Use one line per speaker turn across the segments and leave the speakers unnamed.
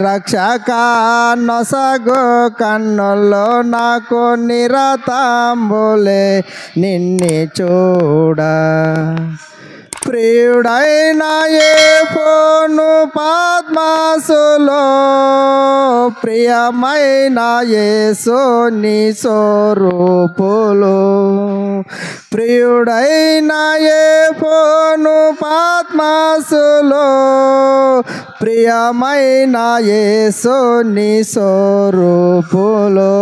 రక్షక నొసగు కన్నుల్లో నాకు నిరతంబులే నిన్ను చూడ ప్రియుడైన యేహోను పద్మాసులో ప్రియమైన యేసుని స్వరూపులు ప్రియుడైన యేహోను పద్మాసులో ప్రియమైన యేసుని స్వరూపులు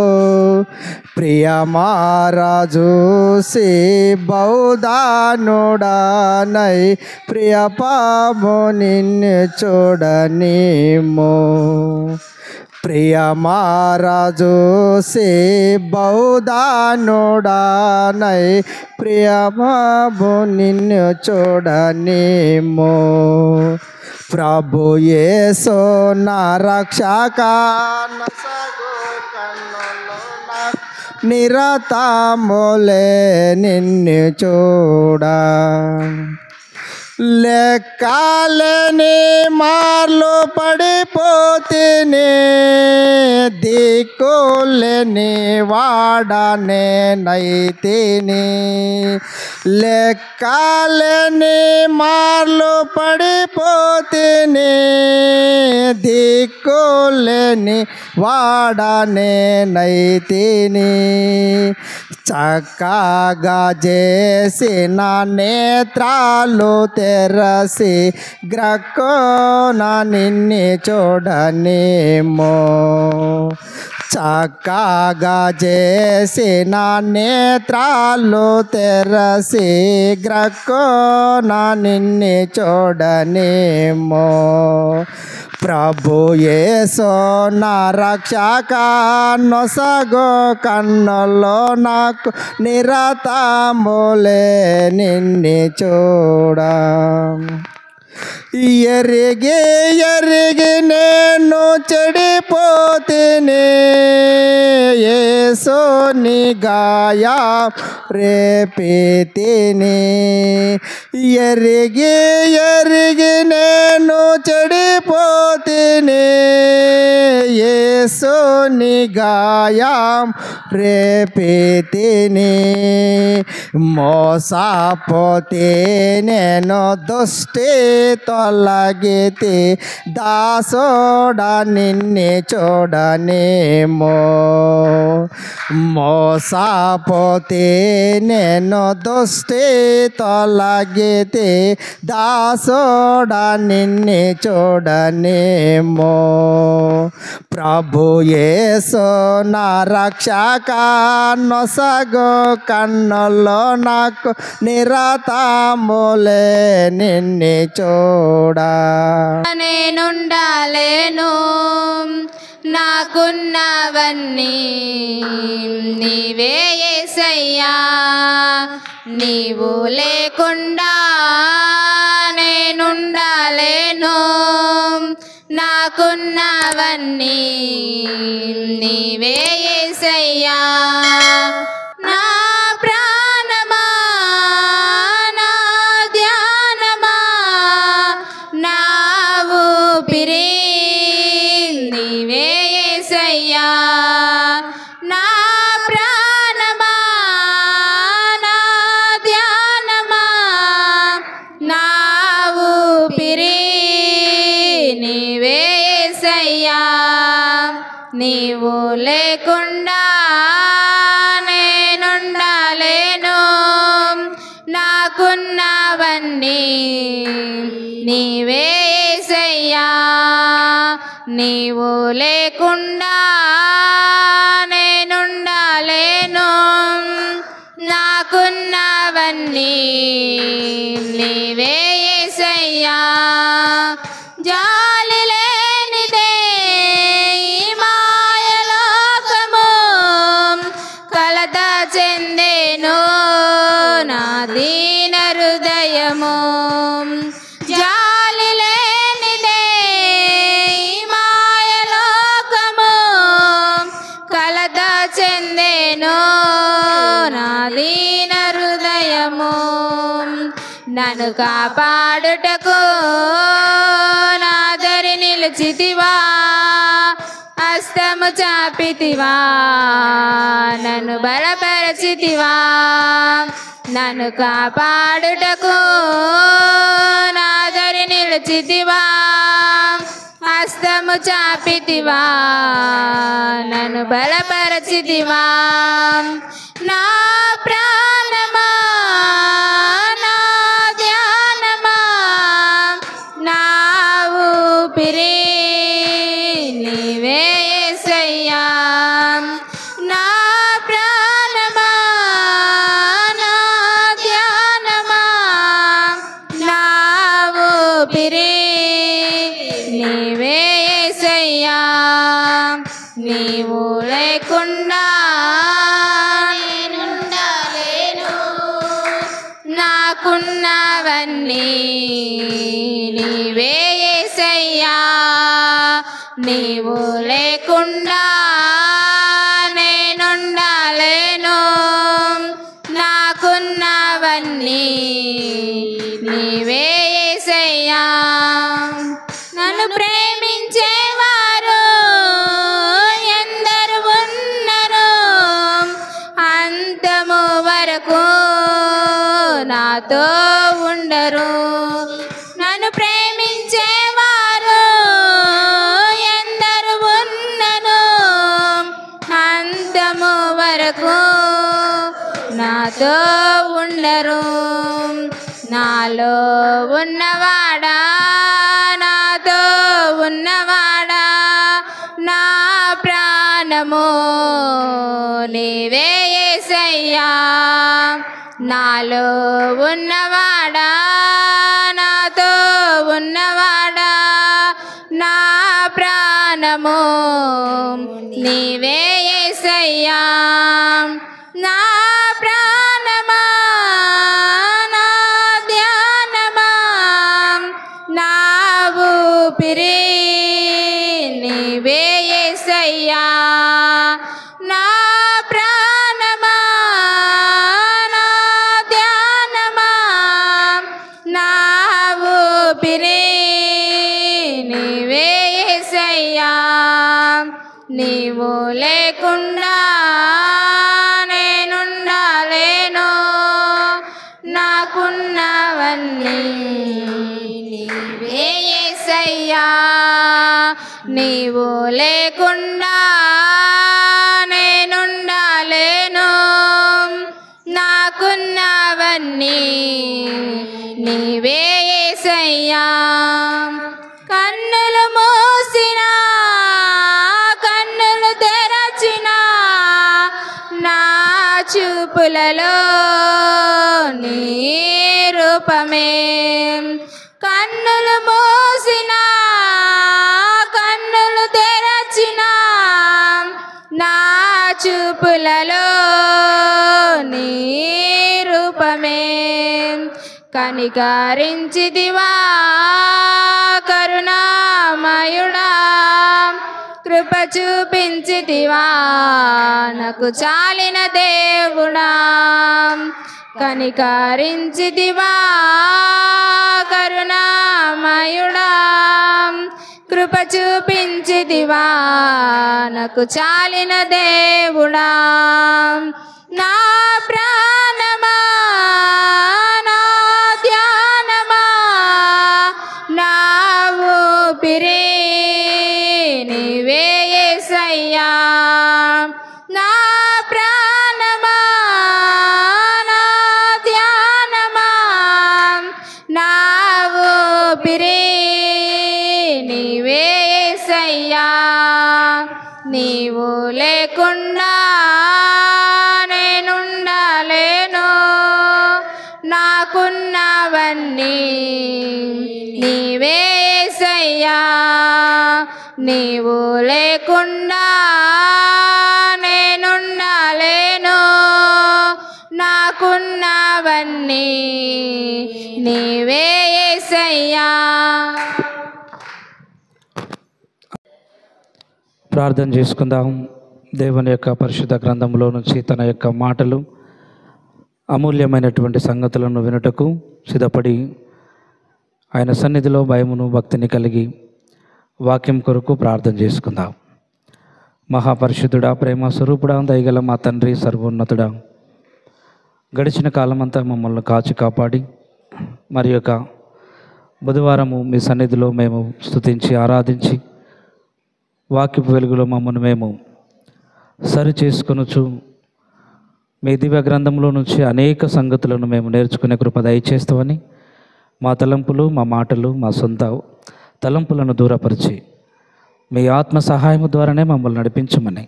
ప్రియమారాజు సి బౌదానుడానై ప్రియ పాము నిన్ను చూడనిమో ప్రియమారాజు సి బౌదానుడానై ప్రియ పాము నిన్ను చూడనిమో ప్రభు యేసు నా రక్షక నిరతములే నిన్ను చూడ లెక్కలేని మార్లు పడిపోతిని దిక్కులేని వాడనే నైతిని లెక్కలేని మార్లు పడిపోతిని దిక్కులేని వాడనే నైతిని చక్కగా చేసిన నేత్రాలు తెరసి గ్రక్కున నిన్ను చూడనిమో చక్కగా చేసిన నేత్రాలు తెరసి గ్రక్కున నిన్ను చూడనిమో ప్రభు యేసు నా రక్షక నొసగు కన్నుల్లో నాకు నిరతములే నిన్ను చూడ ఎరిగి ఎరిగి నేను చెడిపోతిని యేసుని గాయా రేపితిని ఎరిగి ఎరిగి నేను చెడిపోతిని యేసుని గాయం రేపితిని మోసపోతే నేను దుష్టి తొలగితి దాసోడ నిన్ను చూడనిమో మోసపోతే నేను దుష్టి తొలగితి దాసోడ నిన్ను చూడనిమో ప్రభు యేసు నా రక్షక నొసగు కన్నుల్లో నాకు నిరతములే నిన్ను చూడ
నేనుండాలేను నాకున్నవన్నీ నీవే యేసయ్యా నీవు లేకుండా నేనుండాలేను నాకున్నవన్నీ నీవే యేసయ్యా నా ప్రాణమా నా ధ్యానమా నా ఊపిరి నీవే యేసయ్యా నా ప్రాణమా నా ధ్యానమా నా ఊపిరి నీవే యేసయ్యా నీవు లేకుండా నేనుండలేను నాకున్నవన్నీ నీవే యేసయ్యా నీవు లేకుండా నేనుండలేను నాకున్నవన్నీ నీవే యేసయ్యా జాలి లేనిదే ఈ మాయలోకము కలత చెందేను నా దీన హృదయము జాలి లేనిదే ఈ మాయలోకము కలత చెందేను నా దీన హృదయము నన్ను కాపాడుటకు నాదరిని నిలిచితివా హస్తము చాపితివా నన్ను బలపరచితివా నన్ను కాపాడుటకు నాదరి నిలిచితివా హస్తము చాపితివా నన్ను బలపరచితివా నా ప్రాణమా నా ధ్యానమా నా ఊపిరి నీవే యేసయ్యా నా ప్రాణమా నా ధ్యానమా నా ఊపిరి నీవే యేసయ్యా నీవు లేకుండా నేనుండలేను నాకున్నవన్నీ నీవే యేసయ్యా నీవు లేకుండా నేనుండలేను నాకున్నవన్నీ నీవే యేసయ్యా నన్ను ప్రేమించేవారు ఎందరు ఉన్నరు అంతము వరకు నాతో ఉండరు నన్ను ప్రేమించేవారు ఎందరు ఉన్నను అంతము వరకు నాతో ఉండరు నాలో ఉన్నవాడా నాతో ఉన్నవాడా నా ప్రాణము నీవే యేసయ్యా నాలో ఉన్నవాడా నాతో ఉన్నవాడా నా ప్రాణము నీవే యేసయ్యా నా ప్రాణమా నా ధ్యానమా నా ఊపిరి నీవే యేసయ్యా నా ప్రాణమా నా ధ్యానమా నా ఊపిరి నీవే యేసయ్యా నీవు లేకుండా నేనుండలేను నాకున్నవన్నీ నీవే యేసయ్యా నీవు లేకుండా నేనుండలేను నాకున్నవన్నీ నీవే యేసయ్యా కన్నులు మూసినా కన్నులు తెరచినా నా చూపులలో నీ రూపమే కన్నులు మూసినా కన్నులు తెరచినా నా చూపులలో నీ రూపమే కనికరించితివా కరుణామయుడా కృప చూపించితివా నాకు చాలిన దేవుడా కనికరించితివా కరుణామయుడా కృప చూపించితివా నాకు చాలిన దేవుడా నా ప్రాణమా నా ధ్యానమా నా ఊపిరి నీవే యేసయ్యా నా ప్రాణమా నా ధ్యానమా నా ఊపిరి నీవే యేసయ్యా నీవు లేకుండా నేనుండలేను నాకున్నవన్నీ నీవే యేసయ్యా నీవు లేకుండా నేనుండలేను నాకున్నవన్నీ నీవే యేసయ్యా
ప్రార్థన చేసుకుందాం. దేవుని యొక్క పరిశుద్ధ గ్రంథంలో నుంచి తన యొక్క మాటలు అమూల్యమైనటువంటి సంగతులను వినుటకు సిద్ధపడి ఆయన సన్నిధిలో భయమును భక్తిని కలిగి వాక్యం కొరకు ప్రార్థన చేసుకుందాం. మహాపరిశుద్ధుడా, ప్రేమ స్వరూపుడా, దయగల మా తండ్రి, సర్వోన్నతుడా, గడిచిన కాలమంతా మమ్మల్ని కాచి కాపాడి మరి యొక్క బుధవారము మీ సన్నిధిలో మేము స్తుతించి ఆరాధించి వాక్యపు వెలుగులో మమ్మల్ని మేము సరి చేసుకొనుచు మీ దివ్య గ్రంథంలో నుంచి అనేక సంగతులను మేము నేర్చుకునే కృప దయచేస్తామని మా తలంపులు, మా మాటలు, మా సొంత తలంపులను దూరపరిచి మీ ఆత్మ సహాయము ద్వారానే మమ్మల్ని నడిపించమని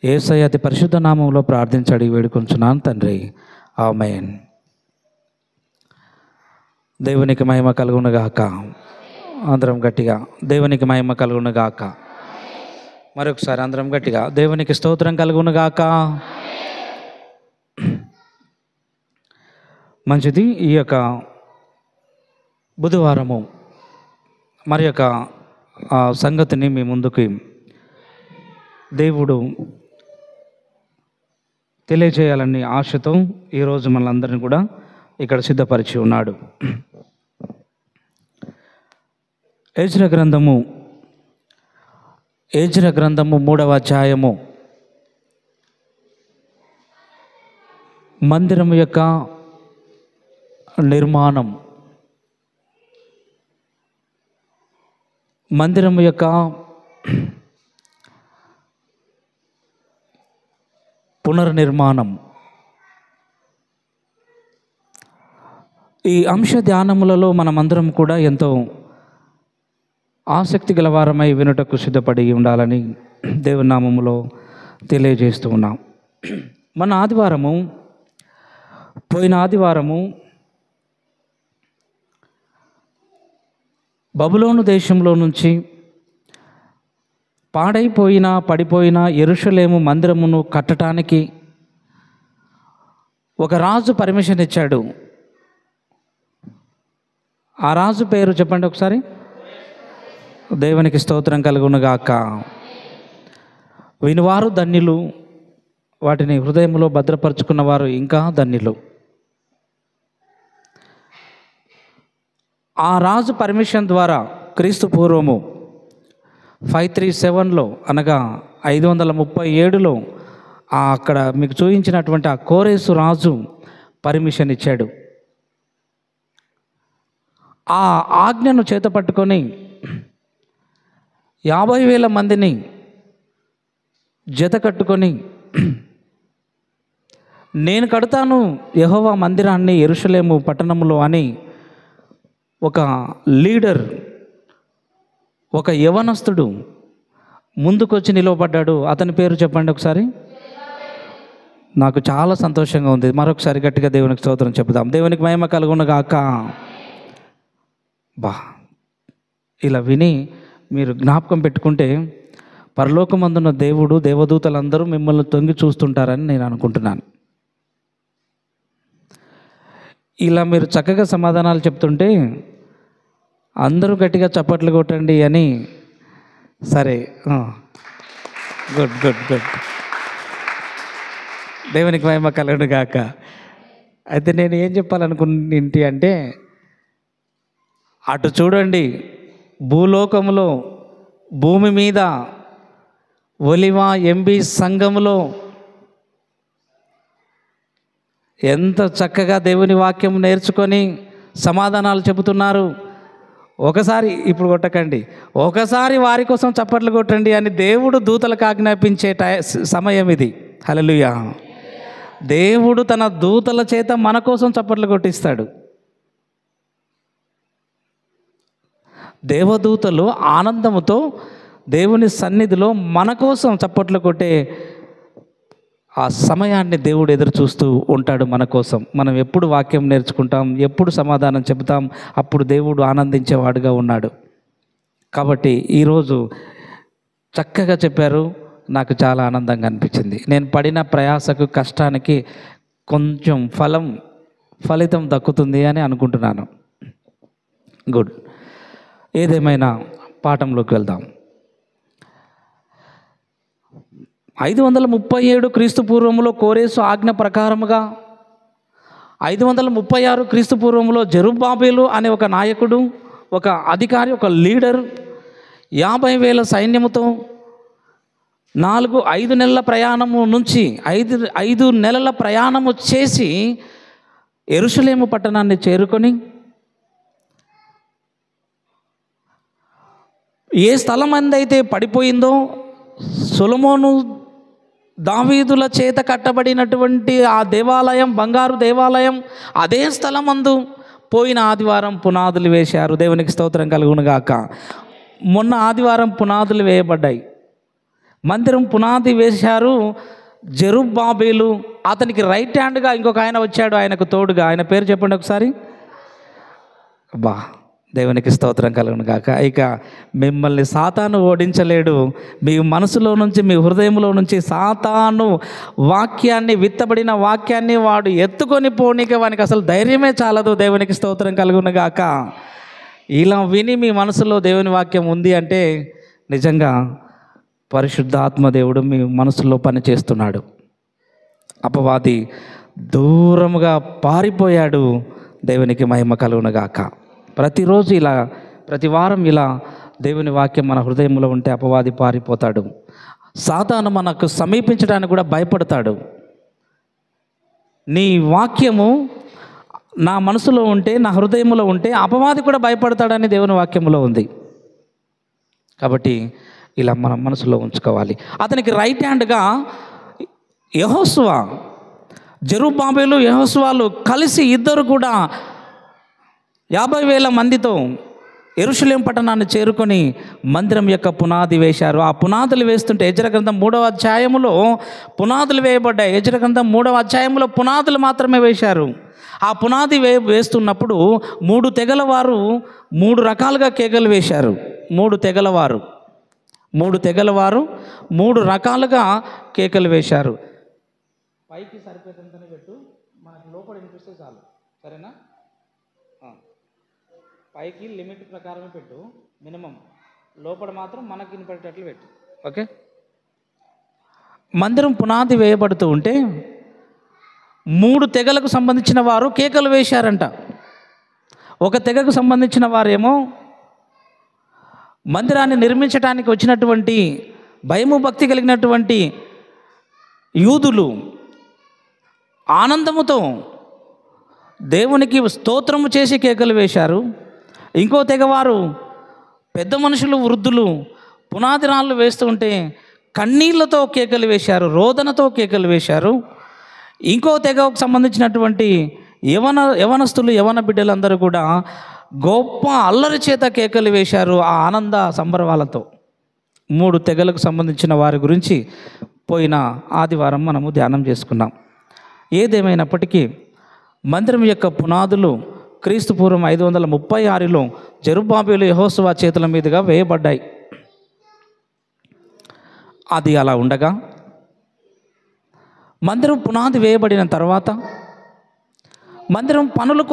యేసయ్య అతి పరిశుద్ధ నామంలో ప్రార్థించి అడిగి వేడుకొంచున్నాను తండ్రి, ఆమేన్. దేవునికి మహిమ కలుగునుగాక. అందరం గట్టిగా దేవునికి మహిమ కలుగునుగాక. మరొకసారి అందరం గట్టిగా దేవునికి స్తోత్రం కలుగునుగాక. మంచిది. ఈ యొక్క బుధవారము మరి యొక్క సంగతిని మీ ముందుకి దేవుడు తెలియజేయాలని ఆశతో ఈరోజు మనందరినీ కూడా ఇక్కడ సిద్ధపరిచి ఉన్నాడు. ఎజ్రా గ్రంథము 3వ అధ్యాయము మందిరం యొక్క నిర్మాణం, మందిరం యొక్క పునర్నిర్మాణం. ఈ అంశ ధ్యానములలో మనమందరం కూడా ఎంతో ఆసక్తి గలవారమై వినుటకు సిద్ధపడి ఉండాలని దేవుని నామములో తెలియజేస్తూ ఉన్నాం. పోయిన ఆదివారము బబులోను దేశంలో నుంచి పడిపోయిన యెరూషలేము మందిరమును కట్టడానికి ఒక రాజు పర్మిషన్ ఇచ్చాడు. ఆ రాజు పేరు చెప్పండి ఒకసారి. దేవునికి స్తోత్రం కలుగునుగాక. వినివారు ధన్యులు, వాటిని హృదయంలో భద్రపరుచుకున్నవారు ఇంకా ధన్యులు. ఆ రాజు పర్మిషన్ ద్వారా క్రీస్తు పూర్వము 537లో అనగా 537లో అక్కడ మీకు చూపించినటువంటి ఆ కోరేసు రాజు పర్మిషన్ ఇచ్చాడు. ఆ ఆజ్ఞను చేతపట్టుకొని 50,000 మందిని జత కట్టుకొని నేను కడతాను యెహోవా మందిరాన్ని యెరూషలేము పట్టణంలో అని ఒక లీడర్, ఒక యవనస్తుడు ముందుకొచ్చి నిలవబడ్డాడు. అతని పేరు చెప్పండి ఒకసారి. నాకు చాలా సంతోషంగా ఉంది. మరొకసారి గట్టిగా దేవునికి స్తోత్రం చెప్పుదాం. దేవునికి మహిమ కలుగునుగాక. ఇలా విని మీరు జ్ఞాపకం పెట్టుకుంటే పరలోకమందున్న దేవుడు, దేవదూతలందరూ మిమ్మల్ని తొంగి చూస్తుంటారని నేను అనుకుంటున్నాను. ఇలా మీరు చక్కగా సమాధానాలు చెప్తుంటే అందరూ గట్టిగా చప్పట్లు కొట్టండి అని. సరే, గుడ్ గుడ్ గుడ్. దేవునికి మహిమ కలుగునుగాక. అయితే నేను ఏం చెప్పాలనుకుంటే అంటే, అటు చూడండి, భూలోకములో, భూమి మీద, ఒలివ ఎంబీ సంఘములో ఎంత చక్కగా దేవుని వాక్యం నేర్చుకొని సమాధానాలు చెబుతున్నారు. ఒకసారి ఇప్పుడు కొట్టకండి, ఒకసారి వారి కోసం చప్పట్లు కొట్టండి అని దేవుడు దూతలకు ఆజ్ఞాపించే సమయం ఇది. హల్లెలూయా. దేవుడు తన దూతల చేత మన కోసం చప్పట్లు కొట్టిస్తాడు. దేవదూతలు ఆనందముతో దేవుని సన్నిధిలో మన కోసం చప్పట్లు కొట్టే ఆ సమయాన్ని దేవుడు ఎదురు చూస్తూ ఉంటాడు మన కోసం. మనం ఎప్పుడు వాక్యం నేర్చుకుంటాం, ఎప్పుడు సమాధానం చెబుతాం, అప్పుడు దేవుడు ఆనందించేవాడుగా ఉన్నాడు. కాబట్టి ఈరోజు చక్కగా చెప్పారు. నాకు చాలా ఆనందంగా అనిపించింది. నేను పడిన ప్రయాసకు, కష్టానికి కొంచెం ఫలితం దక్కుతుంది అని అనుకుంటున్నాను. గుడ్. ఏదేమైనా పాఠంలోకి వెళ్దాం. 537 క్రీస్తు పూర్వములో కోరేసు ఆజ్ఞ ప్రకారముగా 536 క్రీస్తు పూర్వంలో జెరుబ్బాబెలు అనే ఒక నాయకుడు, ఒక అధికారి, ఒక లీడర్ 50,000 సైన్యముతో 5 నెలల ప్రయాణము నుంచి 5 నెలల ప్రయాణము చేసి యెరూషలేము పట్టణాన్ని చేరుకొని ఏ స్థలం అందైతే పడిపోయిందో, సొలొమోను దావీదుల చేత కట్టబడినటువంటి ఆ దేవాలయం, బంగారు దేవాలయం, అదే స్థలమందు పోయిన ఆదివారం పునాదులు వేశారు. దేవునికి స్తోత్రం కలుగునుగాక. మొన్న ఆదివారం పునాదులు వేయబడ్డాయి. మందిరం పునాది వేశారు. జెరుబ్బాబెలు, అతనికి రైట్ హ్యాండ్గా ఇంకొక ఆయన వచ్చాడు, ఆయనకు తోడుగా. ఆయన పేరు చెప్పండి ఒకసారి. దేవునికి స్తోత్రం కలుగును గాక. ఇక మిమ్మల్ని సాతాను ఓడించలేడు. మీ మనసులో నుంచి, మీ హృదయంలో నుంచి సాతాను వాక్యాన్ని, విత్తబడిన వాక్యాన్ని వాడు ఎత్తుకొని పోనీక వానికి అసలు ధైర్యమే చాలదు. దేవునికి స్తోత్రం కలుగును గాక. ఇలా విని మీ మనసులో దేవుని వాక్యం ఉంది అంటే నిజంగా పరిశుద్ధ ఆత్మదేవుడు మీ మనసులో పని చేస్తున్నాడు. అపవాది దూరముగా పారిపోయాడు. దేవునికి మహిమ కలుగును గాక. ప్రతిరోజు ఇలా, ప్రతి వారం ఇలా దేవుని వాక్యం మన హృదయంలో ఉంటే అపవాది పారిపోతాడు. సాతాను మనకు సమీపించడానికి కూడా భయపడతాడు. నీ వాక్యము నా మనసులో ఉంటే, నా హృదయంలో ఉంటే అపవాది కూడా భయపడతాడని దేవుని వాక్యంలో ఉంది. కాబట్టి ఇలా మన మనసులో ఉంచుకోవాలి. అతనికి రైట్ హ్యాండ్గా యెహోషువ, జెరుబ్బాబెలు, యెహోషువలు కలిసి ఇద్దరు కూడా 50,000 మందితో యెరూషలేము పట్టణాన్ని చేరుకొని మందిరం యొక్క పునాది వేశారు. ఆ పునాదులు వేస్తుంటే యెజ్రా గ్రంథం 3వ అధ్యాయములో పునాదులు వేయబడ్డాయి. యెజ్రా గ్రంథం 3వ అధ్యాయంలో పునాదులు మాత్రమే వేశారు. ఆ పునాది వేస్తున్నప్పుడు 3 తెగల వారు 3 రకాలుగా కేకలు వేశారు. 3 తెగల వారు 3 రకాలుగా కేకలు వేశారు. పైకి సరిపోతుందని పెట్టు, మనకు లోపల వినిపిస్తే చాలు, సరేనా? పైకి లిమిట్ ప్రకారమే పెట్టు, మినిమం. లోపల మాత్రం మనకి వినపడేటట్లు పెట్టు, ఓకే? మందిరం పునాది వేయబడుతూ ఉంటే 3 తెగలకు సంబంధించిన వారు కేకలు వేశారంట. ఒక తెగకు సంబంధించిన వారేమో మందిరాన్ని నిర్మించడానికి వచ్చినటువంటి భయము భక్తి కలిగినటువంటి యూదులు ఆనందముతో దేవునికి స్తోత్రము చేసి కేకలు వేశారు. ఇంకో తెగవారు పెద్ద మనుషులు, వృద్ధులు పునాది రాళ్ళు వేస్తూ ఉంటే కన్నీళ్లతో కేకలు వేశారు, రోదనతో కేకలు వేశారు. ఇంకో తెగకు సంబంధించినటువంటి యవనస్తులు, యవన బిడ్డలందరూ కూడా గొప్ప అల్లరి చేత కేకలు వేశారు, ఆ ఆనంద సంబరాలతో. 3 తెగలకు సంబంధించిన వారి గురించి పోయిన ఆదివారం మనము ధ్యానం చేసుకున్నాం. ఏదేమైనప్పటికీ మందిరం యొక్క పునాదులు క్రీస్తు పూర్వం 536లో జెరుబ్బాబెలు, యెహోషువ చేతుల మీదుగా వేయబడ్డాయి. అది అలా ఉండగా మందిరం పునాది వేయబడిన తర్వాత మందిరం పనులు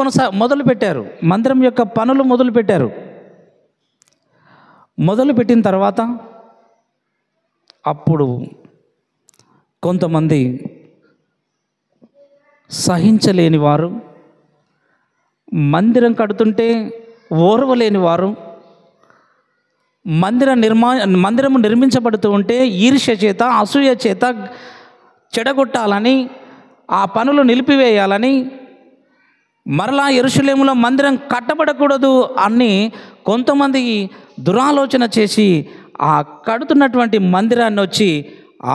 మొదలుపెట్టారు. మందిరం యొక్క పనులు మొదలుపెట్టారు. మొదలుపెట్టిన తర్వాత అప్పుడు కొంతమంది సహించలేని వారు, మందిరం కడుతుంటే ఓర్వలేని వారు, మందిరము నిర్మించబడుతూ ఉంటే ఈర్ష్య చేత, అసూయ చేత చెడగొట్టాలని, ఆ పనులు నిలిపివేయాలని, మరలా యెరూషలేములో మందిరం కట్టబడకూడదు అని కొంతమంది దురాలోచన చేసి ఆ కడుతున్నటువంటి మందిరాన్ని వచ్చి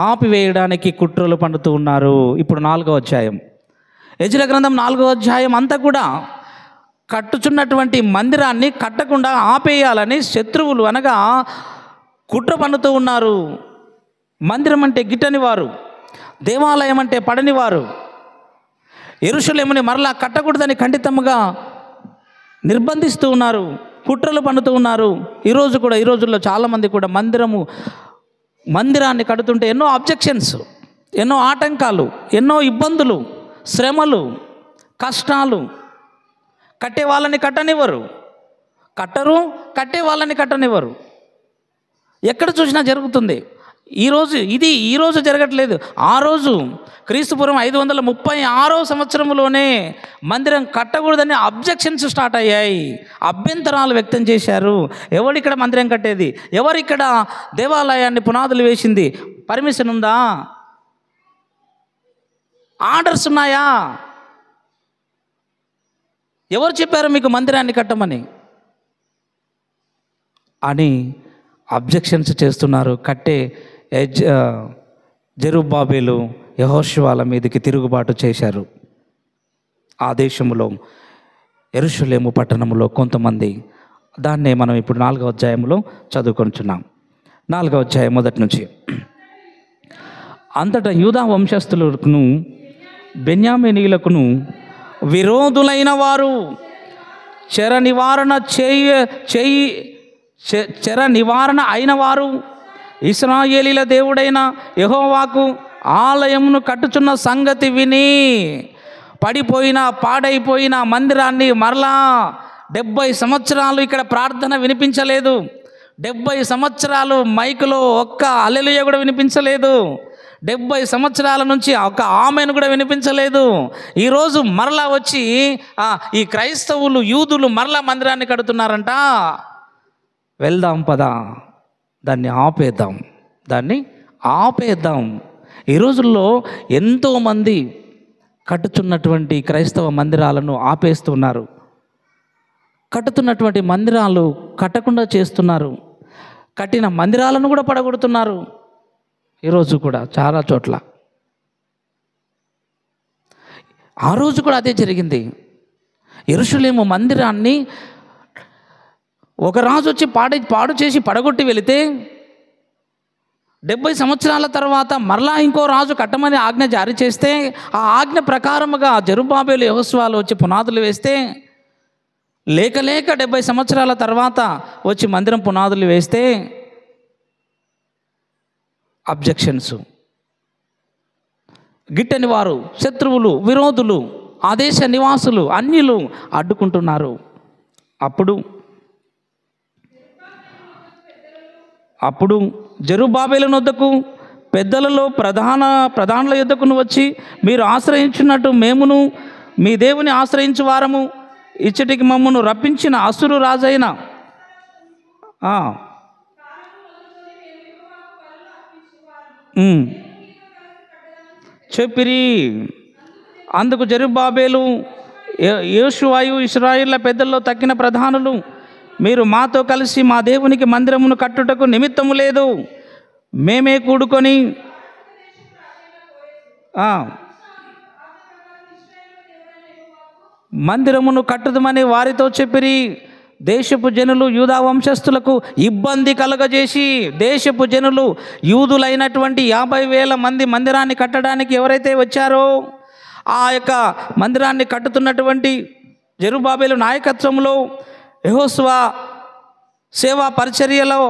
ఆపివేయడానికి కుట్రలు పన్నుతూ ఉన్నారు. ఇప్పుడు 4వ అధ్యాయం, యెజ్రా గ్రంథం 4వ అధ్యాయం అంతా కూడా కట్టుచున్నటువంటి మందిరాన్ని కట్టకుండా ఆపేయాలని శత్రువులు అనగా కుట్ర పన్నుతూ ఉన్నారు. మందిరం అంటే గిట్టని వారు, దేవాలయం అంటే పడని వారు యెరూషలేముని మరలా కట్టకూడదని ఖండితంగా నిర్బంధిస్తూ ఉన్నారు, కుట్రలు పన్నుతూ ఉన్నారు. ఈ రోజుల్లో చాలామంది కూడా మందిరాన్ని కడుతుంటే ఎన్నో అబ్జెక్షన్స్, ఎన్నో ఆటంకాలు, ఎన్నో ఇబ్బందులు, శ్రమలు, కష్టాలు. కట్టే వాళ్ళని కట్టనివ్వరు, కట్టే వాళ్ళని కట్టనివ్వరు. ఎక్కడ చూసినా జరుగుతుంది. ఈరోజు జరగట్లేదు. ఆ రోజు క్రీస్తుపురం 536 సంవత్సరంలోనే మందిరం కట్టకూడదని అబ్జెక్షన్స్ స్టార్ట్ అయ్యాయి, అభ్యంతరాలు వ్యక్తం చేశారు. ఎవరిక్కడ మందిరం కట్టేది, ఎవరిక్కడ దేవాలయాన్ని పునాదులు వేసింది, పర్మిషన్ ఉందా, ఆర్డర్స్ ఉన్నాయా, ఎవరు చెప్పారు మీకు మందిరాన్ని కట్టమని అని అబ్జెక్షన్స్ చేస్తున్నారు. కట్టే జెరుబ్బాబెలు యెహోషువల మీదకి తిరుగుబాటు చేశారు. ఆ దేశంలో యెరూషలేము పట్టణంలో కొంతమంది, దాన్నే మనం ఇప్పుడు 4వ అధ్యాయంలో చదువుకొంటున్నాం. 4వ అధ్యాయం మొదటి నుంచి. అంతటా యూదా వంశస్థులకును బెన్యామీనీయులకును విరోధులైన వారు చెర నివారణ అయిన వారు ఇశ్రాయేలీల దేవుడైన యెహోవాకు ఆలయమును కట్టుచున్న సంగతి విని పడిపోయిన పాడైపోయిన మందిరాన్ని మరలా 70 సంవత్సరాలు ఇక్కడ ప్రార్థన వినిపించలేదు. 70 సంవత్సరాలు మైకులో ఒక్క హల్లెలూయా కూడా వినిపించలేదు. 70 సంవత్సరాల నుంచి ఒక ఆమెను కూడా వినిపించలేదు. ఈరోజు మరలా వచ్చి ఈ క్రైస్తవులు యూదులు మరలా మందిరాన్ని కడుతున్నారంట. వెళ్దాం పదా, దాన్ని ఆపేద్దాం. ఈ రోజుల్లో ఎంతోమంది కట్టుచున్నటువంటి క్రైస్తవ మందిరాలను ఆపేస్తున్నారు. కట్టుతున్నటువంటి మందిరాలు కట్టకుండా చేస్తున్నారు. కట్టిన మందిరాలను కూడా పడగొడుతున్నారు. ఈరోజు కూడా చాలా చోట్ల. ఆ రోజు కూడా అదే జరిగింది. యెరూషలేము మందిరాన్ని ఒక రాజు వచ్చి పాడు చేసి పడగొట్టి వెళితే 70 సంవత్సరాల తర్వాత మరలా ఇంకో రాజు కట్టమని ఆజ్ఞ జారీ చేస్తే, ఆ ఆజ్ఞ ప్రకారముగా జెరుబ్బాబెలు యెహోషువలు వచ్చి పునాదులు వేస్తే, లేక 70 సంవత్సరాల తర్వాత వచ్చి మందిరం పునాదులు వేస్తే అబ్జెక్షన్స్, గిట్టని వారు, శత్రువులు, విరోధులు, ఆ దేశ నివాసులు, అన్యులు అడ్డుకుంటున్నారు. అప్పుడు జెరుబ్బాబెలు వద్దకు పెద్దలలో ప్రధానుల యొద్దకును వచ్చి, మీరు ఆశ్రయించున్నట్టు మేమును మీ దేవుని ఆశ్రయించు వారము, ఇచ్చటికి మమ్మను రప్పించిన అసురు రాజైన చెప్పిరి. అందుకు జెరుబ్బాబెలు యోషువయు ఇశ్రాయేళ్ల పెద్దల్లో తక్కిన ప్రధానులు, మీరు మాతో కలిసి మా దేవునికి మందిరమును కట్టుటకు నిమిత్తము లేదు, మేమే కూడుకొని మందిరమును కట్టుదమని వారితో చెప్పిరి. దేశపు జనులు యూదా వంశస్థులకు ఇబ్బంది కలగజేసి, దేశపు జనులు యూదులైనటువంటి 50,000 మంది మందిరాన్ని కట్టడానికి ఎవరైతే వచ్చారో, ఆ యొక్క మందిరాన్ని కట్టుతున్నటువంటి జెరుబ్బాబెలు నాయకత్వంలో, యెహోషువ సేవా పరిచర్యలో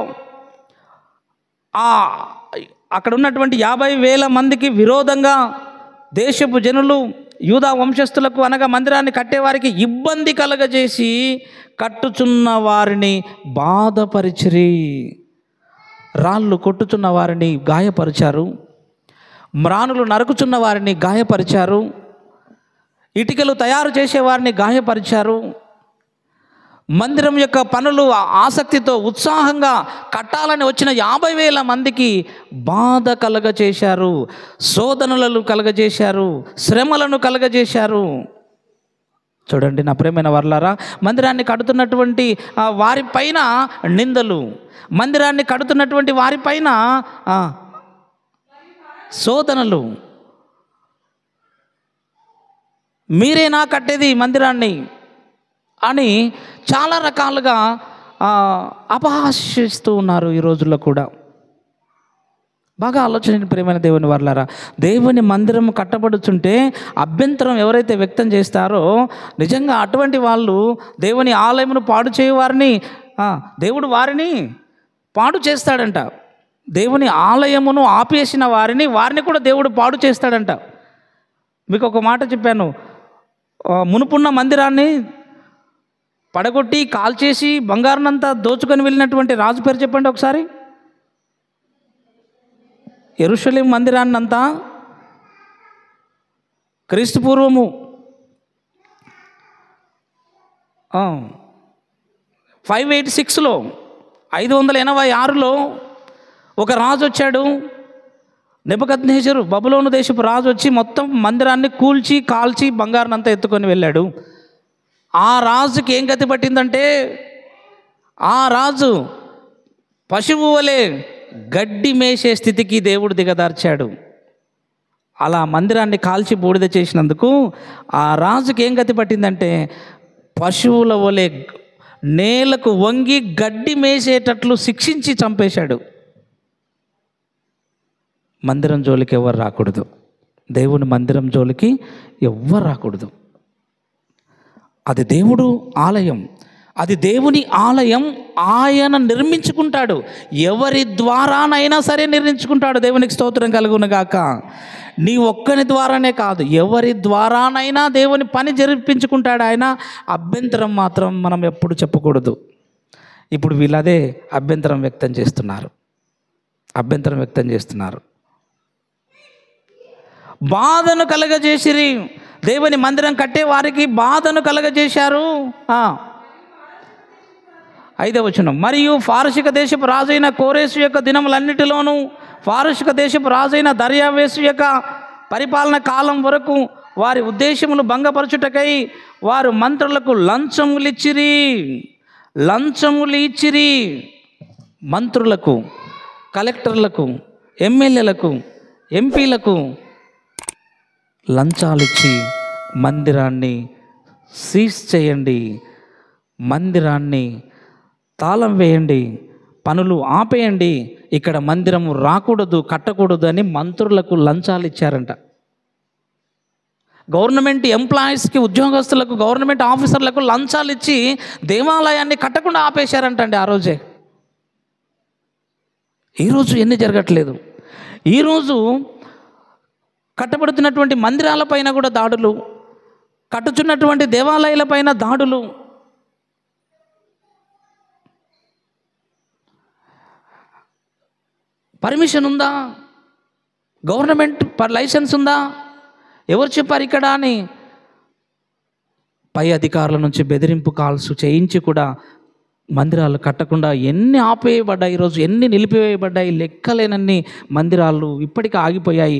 అక్కడ ఉన్నటువంటి 50,000 మందికి విరోధంగా దేశపు జనులు యూదా వంశస్థులకు అనగా మందిరాన్ని కట్టేవారికి ఇబ్బంది కలగజేసి కట్టుచున్న వారిని బాధపరిచిరి. రాళ్ళు కొట్టుచున్న వారిని గాయపరిచారు, మ్రానులు నరుకుచున్న వారిని గాయపరిచారు, ఇటుకలు తయారు చేసేవారిని గాయపరిచారు. మందిరం యొక్క పనులు ఆసక్తితో ఉత్సాహంగా కట్టాలని వచ్చిన 50,000 మందికి బాధ కలగజేశారు, శోధనలను కలగజేశారు, శ్రమలను కలగజేశారు. చూడండి నా ప్రియమైన వర్లారా, మందిరాన్ని కడుతున్నటువంటి వారిపైన నిందలు, మందిరాన్ని కడుతున్నటువంటి వారిపైన శోధనలు. మీరేనా కట్టేది మందిరాన్ని అని చాలా రకాలుగా అపహాస్యిస్తూ ఉన్నారు ఈ రోజుల్లో కూడా. బాగా ఆలోచన ప్రియమైన దేవుని వర్లారా, దేవుని మందిరం కట్టబడుతుంటే అభ్యంతరం ఎవరైతే వ్యక్తం చేస్తారో, నిజంగా అటువంటి వాళ్ళు దేవుని ఆలయమును పాడు చేయవారిని దేవుడు వారిని పాడు చేస్తాడంట. దేవుని ఆలయమును ఆపేసిన వారిని కూడా దేవుడు పాడు చేస్తాడంట. మీకు ఒక మాట చెప్పాను, మునుపున్న మందిరాన్ని పడగొట్టి కాల్చేసి బంగారునంతా దోచుకొని వెళ్ళినటువంటి రాజు పేరు చెప్పండి ఒకసారి. యెరూషలేము మందిరాన్ని అంతా క్రీస్తు పూర్వము 586లో 586లో ఒక రాజు వచ్చాడు, నెబుకద్నెజరు, బబులోను దేశపు రాజు వచ్చి మొత్తం మందిరాన్ని కూల్చి కాల్చి బంగారం అంతా ఎత్తుకొని వెళ్ళాడు. ఆ రాజుకి ఏం గతి పట్టిందంటే, ఆ రాజు పశువు వలె గడ్డి మేసే స్థితికి దేవుడు దిగదార్చాడు. అలా మందిరాన్ని కాల్చి బూడిద చేసినందుకు ఆ రాజుకి ఏం గతి పట్టిందంటే, పశువుల వలె నేలకు వంగి గడ్డి మేసేటట్లు శిక్షించి చంపేశాడు. మందిరం జోలికి ఎవరు రాకూడదు, దేవుని మందిరం జోలికి ఎవ్వరు రాకూడదు. అది దేవుడు ఆలయం, అది దేవుని ఆలయం. ఆయన నిర్మించుకుంటాడు, ఎవరి ద్వారానైనా సరే నిర్మించుకుంటాడు. దేవునికి స్తోత్రం కలుగునుగాక. నీ ఒక్కని ద్వారానే కాదు, ఎవరి ద్వారానైనా దేవుని పని జరిపించుకుంటాడు ఆయన. అభ్యంతరం మాత్రం మనం ఎప్పుడు చెప్పకూడదు. ఇప్పుడు వీళ్ళదే అభ్యంతరం వ్యక్తం చేస్తున్నారు. బాధను కలగజేసిరి, దేవుని మందిరం కట్టే వారికి బాధను కలగజేశారు. 5వ వచనం, మరియు ఫారసిక దేశపు రాజైన కోరేసు యొక్క దినములన్నిటిలోనూ ఫారసిక దేశపు రాజైన దర్యావేసు యొక్క పరిపాలన కాలం వరకు వారి ఉద్దేశములు భంగపరచుటకై వారు మంత్రులకు లంచములు ఇచ్చిరి. మంత్రులకు, కలెక్టర్లకు, ఎమ్మెల్యేలకు, ఎంపీలకు లంచాలిచ్చి మందిరాన్ని సీజ్ చేయండి, మందిరాన్ని తాళం వేయండి, పనులు ఆపేయండి, ఇక్కడ మందిరము రాకూడదు, కట్టకూడదు అని మంత్రులకు లంచాలు ఇచ్చారంట. గవర్నమెంట్ ఎంప్లాయీస్కి, ఉద్యోగస్తులకు, గవర్నమెంట్ ఆఫీసర్లకు లంచాలు ఇచ్చి దేవాలయాన్ని కట్టకుండా ఆపేశారంటండి ఆ రోజే. ఈరోజు ఎన్ని జరగట్లేదు. ఈరోజు కట్టబడుతున్నటువంటి మందిరాలపైన కూడా దాడులు, కట్టుచున్నటువంటి దేవాలయాలపైన దాడులు. పర్మిషన్ ఉందా, గవర్నమెంట్ లైసెన్స్ ఉందా, ఎవరు చెప్పారు ఇక్కడ అని పై అధికారుల నుంచి బెదిరింపు కాల్స్ చేయించి కూడా మందిరాలు కట్టకుండా ఎన్ని ఆపేయబడ్డాయి, ఈరోజు ఎన్ని నిలిపివేయబడ్డాయి, లెక్కలేనన్ని మందిరాలు ఇప్పటికీ ఆగిపోయాయి.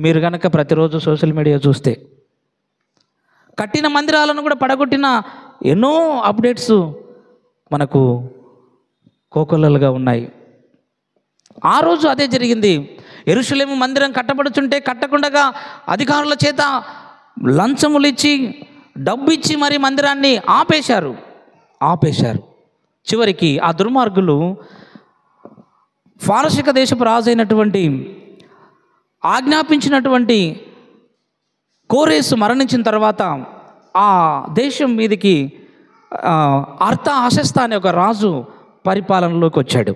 మీరు కనుక ప్రతిరోజు సోషల్ మీడియా చూస్తే కట్టిన మందిరాలను కూడా పడగొట్టిన ఎన్నో అప్డేట్స్ మనకు కోకొల్లలుగా ఉన్నాయి. ఆ రోజు అదే జరిగింది. యెరూషలేము మందిరం కట్టబడుతుంటే కట్టకుండగా అధికారుల చేత లంచములు ఇచ్చి, డబ్బు ఇచ్చి మరి మందిరాన్ని ఆపేశారు. చివరికి ఆ దుర్మార్గులు ఫారసిక దేశపు రాజైనటువంటి ఆజ్ఞాపించినటువంటి కోరేసు మరణించిన తర్వాత ఆ దేశం మీదకి అర్తహషస్త అనే ఒక రాజు పరిపాలనలోకి వచ్చాడు.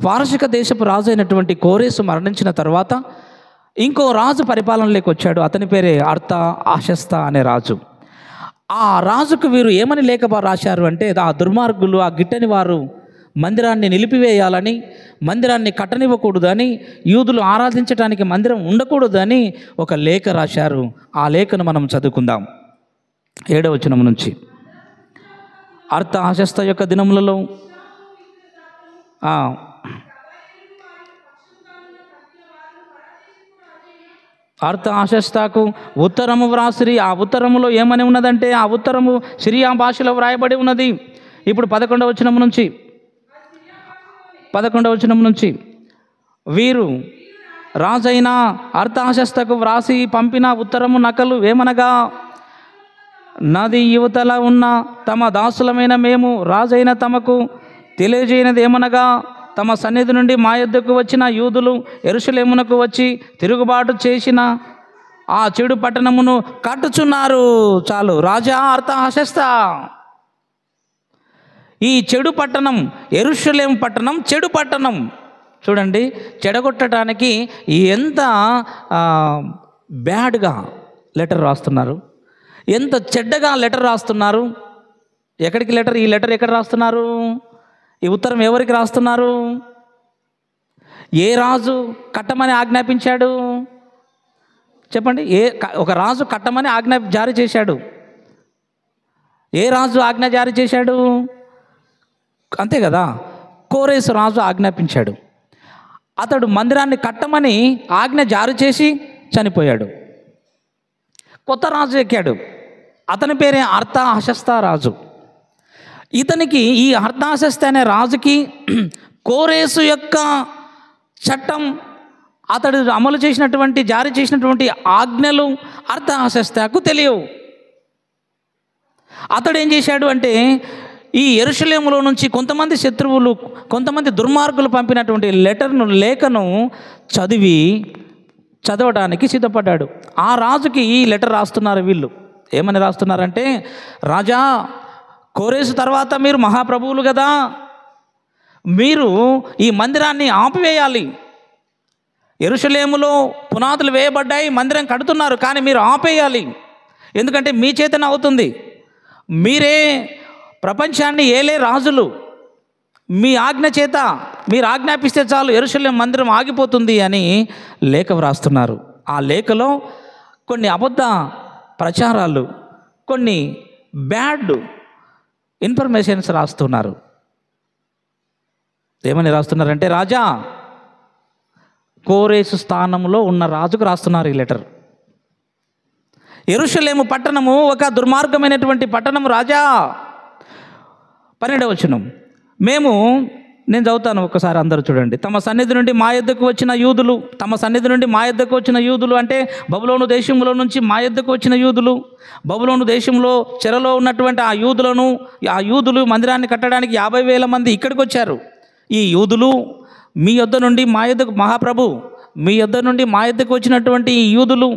ఫారసిక దేశపు రాజు అయినటువంటి కోరేసు మరణించిన తర్వాత ఇంకో రాజు పరిపాలనలోకి వచ్చాడు. అతని పేరే అర్తహషస్త అనే రాజు. ఆ రాజుకు వీరు ఏమని లేఖ రాశారు అంటే, ఆ దుర్మార్గులు, ఆ గిట్టని వారు మందిరాన్ని నిలిపివేయాలని, మందిరాన్ని కట్టనివ్వకూడదని, యూదులు ఆరాధించడానికి మందిరం ఉండకూడదని ఒక లేఖ రాశారు. ఆ లేఖను మనం చదువుకుందాం. 7వ వచనం నుంచి. అర్తహషస్త యొక్క దినములలో అర్తహషస్తకు ఉత్తరము వ్రాసిరి. ఆ ఉత్తరములో ఏమని ఉన్నదంటే, ఆ ఉత్తరము సిరియా భాషలో వ్రాయబడి ఉన్నది. ఇప్పుడు 11వ వచనం నుంచి వీరు రాజైన అర్తహషస్తకు వ్రాసి పంపిన ఉత్తరము నకలు ఏమనగా, నది యువతల ఉన్న తమ దాసులమైన మేము రాజైన తమకు తెలియజేయనది ఏమనగా, తమ సన్నిధి నుండి మా యొద్దకు వచ్చిన యూదులు యెరూషలేమునకు వచ్చి తిరుగుబాటు చేసిన ఆ చెడు పట్టణమును కట్టుచున్నారు. చాలు, రాజా అర్తహషస్త, ఈ చెడు పట్టణం, యెరూషలేము పట్టణం చెడు పట్టణం. చూడండి, చెడగొట్టడానికి ఎంత బ్యాడ్గా లెటర్ రాస్తున్నారు, ఎంత చెడ్డగా లెటర్ రాస్తున్నారు. ఎక్కడికి లెటర్? ఈ లెటర్ ఎక్కడ రాస్తున్నారు? ఈ ఉత్తరం ఎవరికి రాస్తున్నారు? ఏ రాజు కట్టమని ఆజ్ఞాపించాడు చెప్పండి? ఒక రాజు కట్టమని ఆజ్ఞ జారీ చేశాడు. ఏ రాజు ఆజ్ఞ జారీ చేశాడు? అంతే కదా, కోరేసు రాజు ఆజ్ఞాపించాడు. అతడు మందిరాన్ని కట్టమని ఆజ్ఞ జారీ చేసి చనిపోయాడు. కొత్త రాజు ఎక్కాడు. అతని పేరే అర్తహషస్త రాజు. ఇతనికి, ఈ అర్తహషస్త అనే రాజుకి కోరేసు యొక్క చట్టం, అతడు అమలు చేసినటువంటి జారీ చేసినటువంటి ఆజ్ఞలు అర్తహషస్తకు తెలియవు. అతడు ఏం చేశాడు అంటే, ఈ యెరూషలేములో నుంచి కొంతమంది శత్రువులు, కొంతమంది దుర్మార్గులు పంపినటువంటి లేఖను చదవడానికి సిద్ధపడ్డాడు. ఆ రాజుకి ఈ లెటర్ రాస్తున్నారు వీళ్ళు. ఏమని రాస్తున్నారంటే, రాజా, కోరేసు తర్వాత మీరు మహాప్రభువులు కదా, మీరు ఈ మందిరాన్ని ఆపివేయాలి. యెరూషలేములో పునాదులు వేయబడ్డాయి, మందిరం కడుతున్నారు, కానీ మీరు ఆపేయాలి. ఎందుకంటే మీ చేతన అవుతుంది. మీరే ప్రపంచాన్ని ఏలే రాజులు. మీ ఆజ్ఞ చేత మీరు ఆజ్ఞాపిస్తే చాలు యెరూషలేము మందిరం ఆగిపోతుంది అని లేఖ వ్రాస్తున్నారు. ఆ లేఖలో కొన్ని అబద్ధ ప్రచారాలు, కొన్ని బ్యాడ్ ఇన్ఫర్మేషన్స్ రాస్తున్నారు. ఏమని రాస్తున్నారంటే, రాజా, కోరేసు స్థానంలో ఉన్న రాజుకు రాస్తున్నారు ఈ లెటర్. యెరూషలేము పట్టణము ఒక దుర్మార్గమైనటువంటి పట్టణం రాజా. 12వ వచనం, నేను చదువుతాను ఒకసారి, అందరూ చూడండి. తమ సన్నిధి నుండి మా యొద్దకు వచ్చిన యూదులు అంటే బబులోను దేశంలో నుంచి మా యొద్దకు వచ్చిన యూదులు, బబులోను దేశంలో చెరలో ఉన్నటువంటి ఆ యూదులు మందిరాన్ని కట్టడానికి 50,000 మంది ఇక్కడికి వచ్చారు. ఈ యూదులు మీ యొద్ద నుండి మా యొద్దకు, మహాప్రభు మీ యొద్ద నుండి మా యొద్దకు వచ్చినటువంటి ఈ యూదులు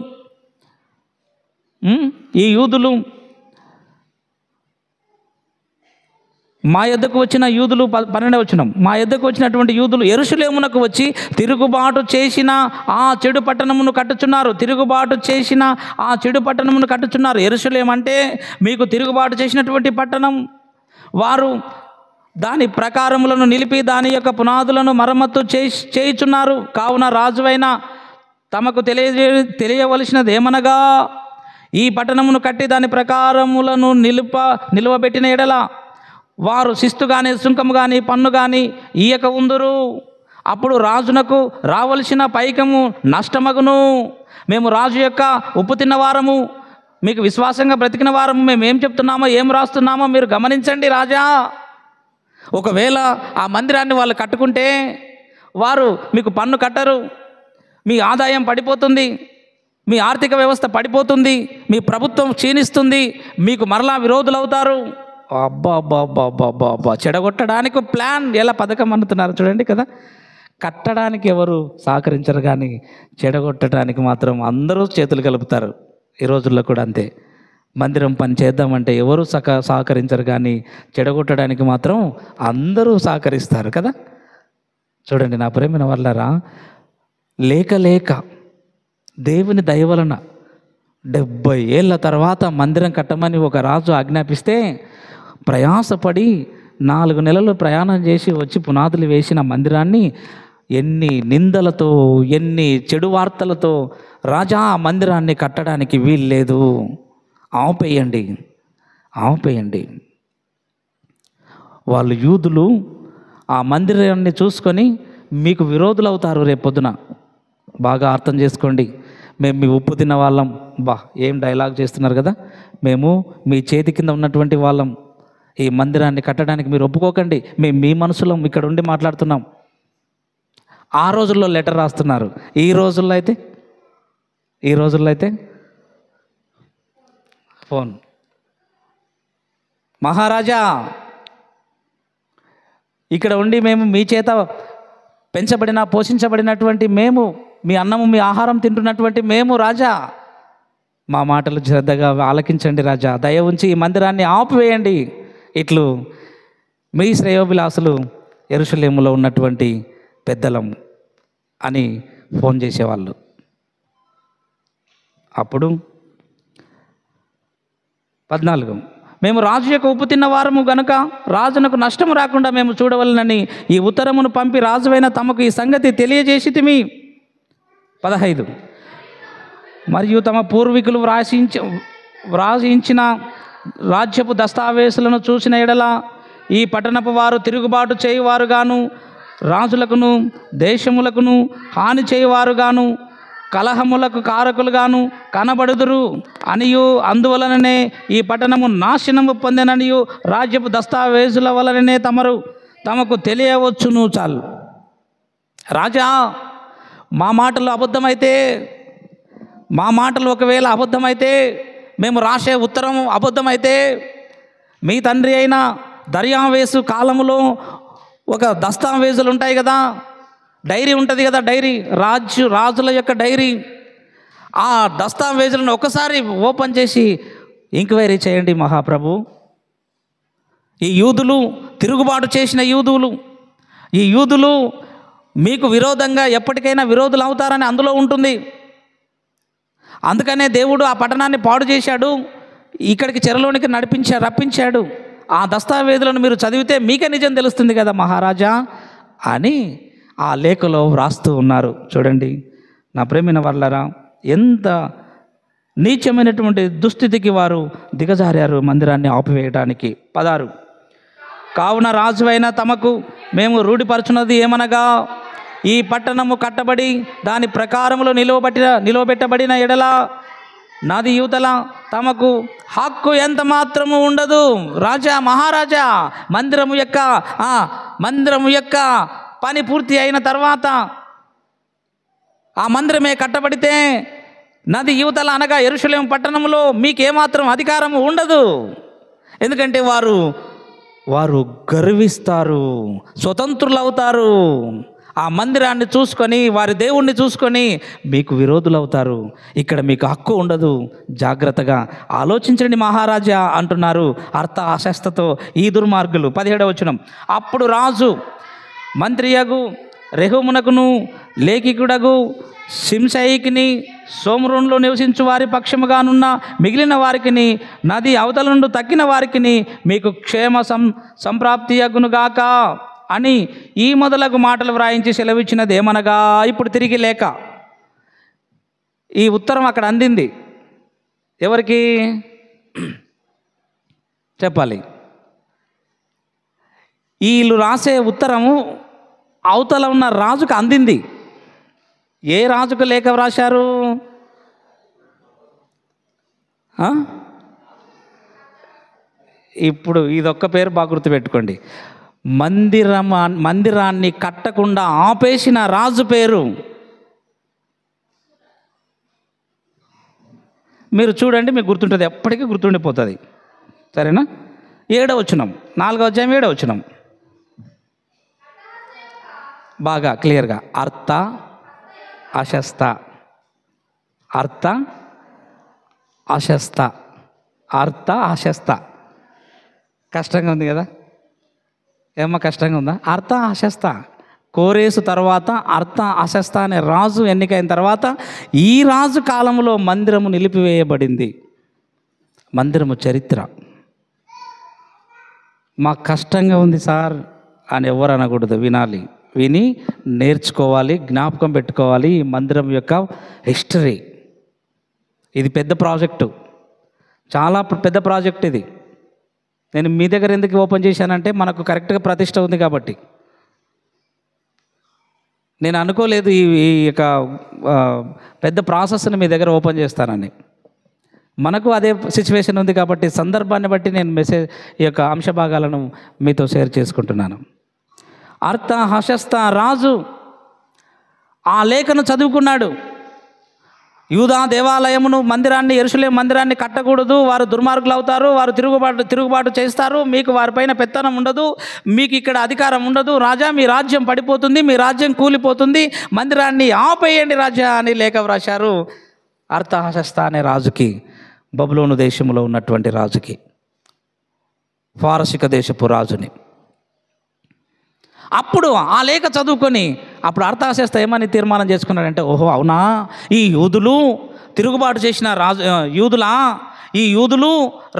మా యొద్దకు వచ్చిన యూదులు, 12వ వచనం, మా యొద్దకు వచ్చినటువంటి యూదులు యెరూషలేమునకు వచ్చి తిరుగుబాటు చేసిన ఆ చెడు పట్టణమును కట్టుచున్నారు. యెరూషలేము అంటే మీకు తిరుగుబాటు చేసినటువంటి పట్టణం. వారు దాని ప్రకారములను నిలిపి దాని యొక్క పునాదులను మరమ్మత్తు చేయుచున్నారు. కావున రాజువైన తమకు తెలియవలసినది ఏమనగా, ఈ పట్టణమును కట్టి దాని ప్రకారములను నిలువబెట్టిన ఎడల వారు శిస్తు కానీ, సుంకము కానీ, పన్ను కానీ ఇయ్యక ఉందురు. అప్పుడు రాజునకు రావలసిన పైకము నష్టమగును. మేము రాజు యొక్క ఉప్పు తిన్నవారము, మీకు విశ్వాసంగా బ్రతికిన వారము. మేము ఏం చెప్తున్నామో, ఏం రాస్తున్నామో మీరు గమనించండి రాజా. ఒకవేళ ఆ మందిరాన్ని వాళ్ళు కట్టుకుంటే వారు మీకు పన్ను కట్టరు, మీ ఆదాయం పడిపోతుంది, మీ ఆర్థిక వ్యవస్థ పడిపోతుంది, మీ ప్రభుత్వం క్షీణిస్తుంది, మీకు మరలా విరోధులు అవుతారు. అబ్బా, చెడగొట్టడానికి ప్లాన్, ఎలా పథకం అనుతున్నారు చూడండి కదా. కట్టడానికి ఎవరు సహకరించరు, కానీ చెడగొట్టడానికి మాత్రం అందరూ చేతులు కలుపుతారు. ఈ రోజుల్లో కూడా అంతే. మందిరం పని చేద్దామంటే ఎవరు సహకరించరు, కానీ చెడగొట్టడానికి మాత్రం అందరూ సహకరిస్తారు కదా. చూడండి నా ప్రేమైన వాళ్ళారా, లేక దేవుని దయ వలన 70 ఏళ్ళ తర్వాత మందిరం కట్టమని ఒక రాజు ఆజ్ఞాపిస్తే, ప్రయాసపడి 4 నెలలు ప్రయాణం చేసి వచ్చి పునాదులు వేసిన మందిరాన్ని ఎన్ని నిందలతో, ఎన్ని చెడు వార్తలతో, రాజా ఆ మందిరాన్ని కట్టడానికి వీల్లేదు, ఆపేయండి. వాళ్ళు యూదులు ఆ మందిరాన్ని చూసుకొని మీకు విరోధులు అవుతారు రేపొద్దున. బాగా అర్థం చేసుకోండి. మేము మీ ఉప్పు తిన్న వాళ్ళం. ఏం డైలాగ్ చేస్తున్నారు కదా. మేము మీ చేతి కింద ఉన్నటువంటి వాళ్ళం. ఈ మందిరాన్ని కట్టడానికి మీరు ఒప్పుకోకండి. మేము మీ మనసులో ఇక్కడ ఉండి మాట్లాడుతున్నాం. ఆ రోజుల్లో లెటర్ రాస్తున్నారు. ఈ రోజుల్లో అయితే ఫోన్, మహారాజా ఇక్కడ ఉండి మేము మీ చేత పోషించబడినటువంటి మేము, మీ అన్నము మీ ఆహారం తింటున్నటువంటి మేము, రాజా మా మాటలు శ్రద్ధగా ఆలకించండి రాజా, దయ ఉంచి ఈ మందిరాన్ని ఆపివేయండి. ఇట్లు మీ శ్రేయోభిలాసులు యెరూషలేములో ఉన్నటువంటి పెద్దలం అని ఫోన్ చేసేవాళ్ళు. అప్పుడు 14, మేము రాజు యొక్క ఉప్పు తిన్నవారము గనుక రాజునకు నష్టము రాకుండా మేము చూడవలనని ఈ ఉత్తరమును పంపి రాజువైన తమకు ఈ సంగతి తెలియజేసితిమి. 15 మరియు తమ పూర్వీకులు వ్రాసించిన రాజ్యపు దస్తావేజులను చూసిన ఎడల ఈ పట్టణపు వారు తిరుగుబాటు చేయువారుగాను రాజులకును దేశములకును హాని చేయువారుగాను కలహములకు కారకులుగాను కనబడుదురు అనియు అందువలననే ఈ పట్టణము నాశనము పొందెననియు రాజ్యపు దస్తావేజుల వలననే తమకు తెలియవచ్చును. చాలు రాజా, మా మాటలు అబద్ధమైతే, మా మాటలు ఒకవేళ అబద్ధమైతే, మేము రాసే ఉత్తరం అబద్ధమైతే, మీ తండ్రి అయిన దర్యావేసు కాలములో ఒక దస్తావేజులు ఉంటాయి కదా, డైరీ ఉంటుంది కదా, డైరీ రాజుల యొక్క డైరీ. ఆ దస్తావేజులను ఒకసారి ఓపెన్ చేసి ఎంక్వైరీ చేయండి మహాప్రభు. ఈ యూదులు తిరుగుబాటు చేసిన ఈ యూదులు మీకు విరోధంగా ఎప్పటికైనా విరోధులు అవుతారని అందులో ఉంటుంది. అందుకనే దేవుడు ఆ పట్టణాన్ని పాడు చేశాడు, ఇక్కడికి చెరలోనికి రప్పించాడు. ఆ దస్తావేజులను మీరు చదివితే మీకే నిజం తెలుస్తుంది కదా మహారాజా అని ఆ లేఖలో వ్రాస్తూ ఉన్నారు. చూడండి నా ప్రేమైన వాళ్ళరా, ఎంత నీచమైనటువంటి దుస్థితికి వారు దిగజారారు మందిరాన్ని ఆపివేయడానికి. 16 కావున రాజువైన తమకు మేము రూఢిపరచున్నది ఏమనగా, ఈ పట్టణము కట్టబడి దాని ప్రకారములో నిలవబెట్టబడిన ఎడల నది యువతల తమకు హక్కు ఎంత మాత్రము ఉండదు. రాజా, మహారాజా, మందిరము యొక్క పని పూర్తి అయిన తర్వాత ఆ మందిరమే కట్టబడితే నది యువతల అనగా యెరూషలేము పట్టణంలో మీకేమాత్రం అధికారము ఉండదు. ఎందుకంటే వారు గర్విస్తారు, స్వతంత్రులు అవుతారు. ఆ మందిరాన్ని చూసుకొని, వారి దేవుణ్ణి చూసుకొని మీకు విరోధులు అవుతారు. ఇక్కడ మీకు హక్కు ఉండదు. జాగ్రత్తగా ఆలోచించండి మహారాజా అంటున్నారు అర్థ అశస్తతో ఈ దుర్మార్గులు. 17వ వచనం అప్పుడు రాజు మంత్రియగు రెహూమునకును లేఖికుడగు షిమ్షయికిని సోమ్రోన్లో నివసించు వారి పక్షముగానున్న మిగిలిన వారికిని నది అవతల నుండి తక్కిన వారికిని మీకు క్షేమ సంప్రాప్తియగునుగాక అని ఈ మొదలగు మాటలు వ్రాయించి సెలవిచ్చినది ఏమనగా, ఇప్పుడు తిరిగి లేక ఈ ఉత్తరం అక్కడ అందింది ఎవరికి చెప్పాలి? వీళ్ళు రాసే ఉత్తరము అవతల ఉన్న రాజుకు అందింది. ఏ రాజుకు లేఖ వ్రాశారు? ఇప్పుడు ఇదొక్క పేరు బాగా గుర్తుపెట్టుకోండి. మందిరాన్ని కట్టకుండా ఆపేసిన రాజు పేరు మీరు చూడండి, మీకు గుర్తుంటుంది, ఎప్పటికీ గుర్తుండిపోతుంది. సరేనా? 7వ వచనం, 4వ అధ్యాయం 7వ వచనం బాగా క్లియర్గా అర్థ అశస్త కష్టంగా ఉంది కదా? ఏమో కష్టంగా ఉందా? అర్థ అశస్త కోరేసు తర్వాత అర్థ అశస్త అనే రాజు ఎన్నికైన తర్వాత ఈ రాజు కాలంలో మందిరము నిలిపివేయబడింది. మందిరము చరిత్ర. మాకు కష్టంగా ఉంది సార్ అని ఎవరు అనకూడదు. విని నేర్చుకోవాలి, జ్ఞాపకం పెట్టుకోవాలి. ఈ మందిరం యొక్క హిస్టరీ ఇది పెద్ద ప్రాజెక్టు, చాలా పెద్ద ప్రాజెక్ట్ ఇది. నేను మీ దగ్గర ఎందుకు ఓపెన్ చేశానంటే మనకు కరెక్ట్గా ప్రతిష్ట ఉంది కాబట్టి. నేను అనుకోలేదు ఈ యొక్క పెద్ద ప్రాసెస్ని మీ దగ్గర ఓపెన్ చేస్తానని. మనకు అదే సిచ్యువేషన్ ఉంది కాబట్టి సందర్భాన్ని బట్టి నేను ఈ యొక్క అంశ భాగాలను మీతో షేర్ చేసుకుంటున్నాను. అర్థ హశస్త రాజు ఆ లేఖను చదువుకున్నాడు. యూదా దేవాలయమును మందిరాన్ని యెరూషలేము మందిరాన్ని కట్టకూడదు, వారు దుర్మార్గులు అవుతారు, వారు తిరుగుబాటు చేస్తారు, మీకు వారిపైన పెత్తనం ఉండదు, మీకు ఇక్కడ అధికారం ఉండదు, రాజా మీ రాజ్యం పడిపోతుంది, మీ రాజ్యం కూలిపోతుంది, మందిరాన్ని ఆపేయండి రాజా అని లేఖ వ్రాశారు అర్థహశస్త అనే రాజుకి, బబులోను దేశంలో ఉన్నటువంటి రాజుకి, పారసిక దేశపు రాజుని. అప్పుడు ఆ లేఖ చదువుకొని అప్పుడు అర్థహశస్త ఏమని తీర్మానం చేసుకున్నాడంటే, ఓహో అవునా, ఈ యూదులు తిరుగుబాటు చేసిన యూదులా, ఈ యూదులు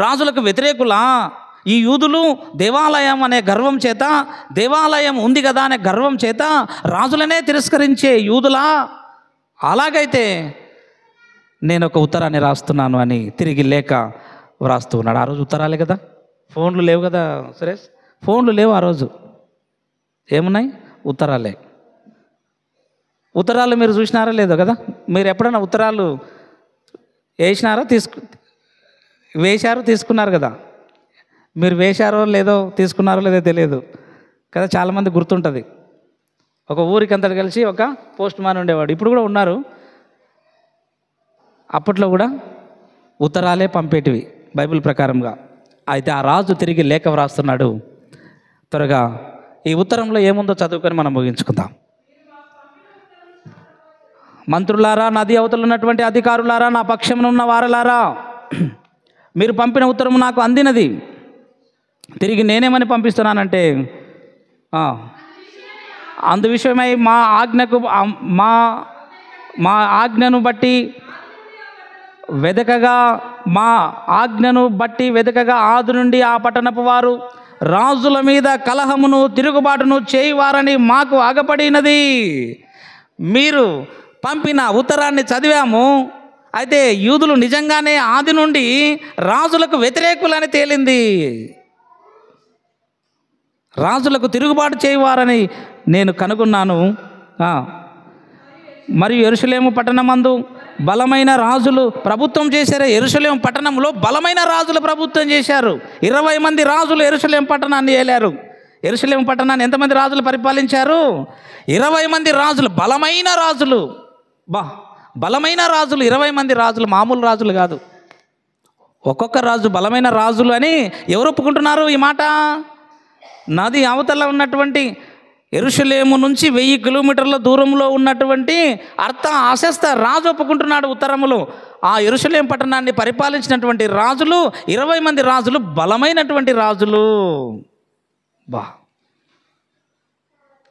రాజులకు వ్యతిరేకులా? ఈ యూదులు దేవాలయం అనే గర్వం చేత, దేవాలయం ఉంది కదా అనే గర్వం చేత రాజులనే తిరస్కరించే యూదులా? అలాగైతే నేను ఒక ఉత్తరాన్ని రాస్తున్నాను అని తిరిగి లేఖ వ్రాస్తూ ఉన్నాడు. ఆ రోజు ఉత్తరాలే కదా, ఫోన్లు లేవు కదా సురేష్, ఫోన్లు లేవు ఆ రోజు. ఏమున్నాయి? ఉత్తరాలే. ఉత్తరాలు మీరు చూసినారా లేదో కదా? మీరు ఎప్పుడైనా ఉత్తరాలు వేసినారో వేశారో తీసుకున్నారు కదా? మీరు వేశారో లేదో తీసుకున్నారో లేదో తెలియదు కదా, చాలామంది గుర్తుంటుంది. ఒక ఊరికి అంతటి కలిసి ఒక పోస్ట్ మ్యాన్ ఉండేవాడు, ఇప్పుడు కూడా ఉన్నారు. అప్పట్లో కూడా ఉత్తరాలే పంపేటివి బైబిల్ ప్రకారంగా. అయితే ఆ రాజు తిరిగి లేఖ వ్రాస్తున్నాడు. త్వరగా ఈ ఉత్తరంలో ఏముందో చదువుకొని మనం ముగించుకుందాం. మంత్రులారా, నది అవతల ఉన్నటువంటి అధికారులారా, నా పక్షమున ఉన్న వారలారా, మీరు పంపిన ఉత్తరము నాకు అందినది. తిరిగి నేనేమని పంపిస్తున్నానంటే, అందు విషయమై మా ఆజ్ఞను బట్టి వెదకగా ఆది నుండి ఆ పట్టణపు వారు రాజుల మీద కలహమును తిరుగుబాటును చేయువారని మాకు అగపడినది. మీరు పంపిన ఉత్తరాన్ని చదివాము. అయితే యూదులు నిజంగానే ఆది నుండి రాజులకు వ్యతిరేకులని తేలింది. రాజులకు తిరుగుబాటు చేయువారని నేను కనుగొన్నాను. మరియు యెరూషలేము పట్టణమందు బలమైన రాజులు ప్రభుత్వం చేశారు. యెరూషలేము పట్టణంలో బలమైన రాజులు ప్రభుత్వం చేశారు. 20 మంది రాజులు యెరూషలేము పట్టణాన్ని ఏలారు. యెరూషలేము పట్టణాన్ని ఎంతమంది రాజులు పరిపాలించారు? 20 మంది రాజులు, బలమైన రాజులు. బలమైన రాజులు, 20 మంది రాజులు, మామూలు రాజులు కాదు. ఒక్కొక్క రాజు బలమైన రాజులు అని ఎవరు ఒప్పుకుంటున్నారు ఈ మాట? నది అవతల ఉన్నటువంటి యెరూషలేము నుంచి 1000 కిలోమీటర్ల దూరంలో ఉన్నటువంటి అర్తహషస్త రాజు ఒప్పుకుంటున్నాడు ఉత్తరములో. ఆ యెరూషలేము పట్టణాన్ని పరిపాలించినటువంటి రాజులు 20 మంది రాజులు, బలమైనటువంటి రాజులు.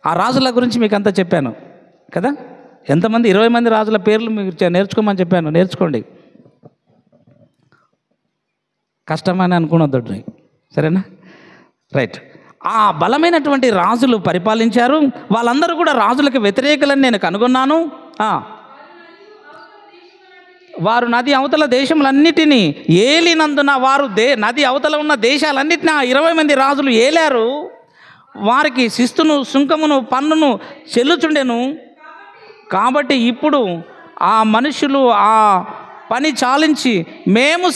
ఆ రాజుల గురించి మీకు అంతా చెప్పాను కదా. ఎంతమంది? 20 మంది రాజుల పేర్లు మీకు నేర్చుకోమని చెప్పాను. నేర్చుకోండి, కష్టమని అనుకున్నొద్దు, సరేనా? రైట్. ఆ బలమైనటువంటి రాజులు పరిపాలించారు. వాళ్ళందరూ కూడా రాజులకు వ్యతిరేకులని నేను కనుగొన్నాను. వారు నది అవతల దేశములన్నిటినీ ఏలినందున వారు నది అవతల ఉన్న దేశాలన్నిటినీ ఆ 20 మంది రాజులు ఏలారు. వారికి శిస్తును, సుంకమును, పన్నును చెల్లుచుండెను. కాబట్టి ఇప్పుడు ఆ మనుషులు ఆ పని చాలించి మేము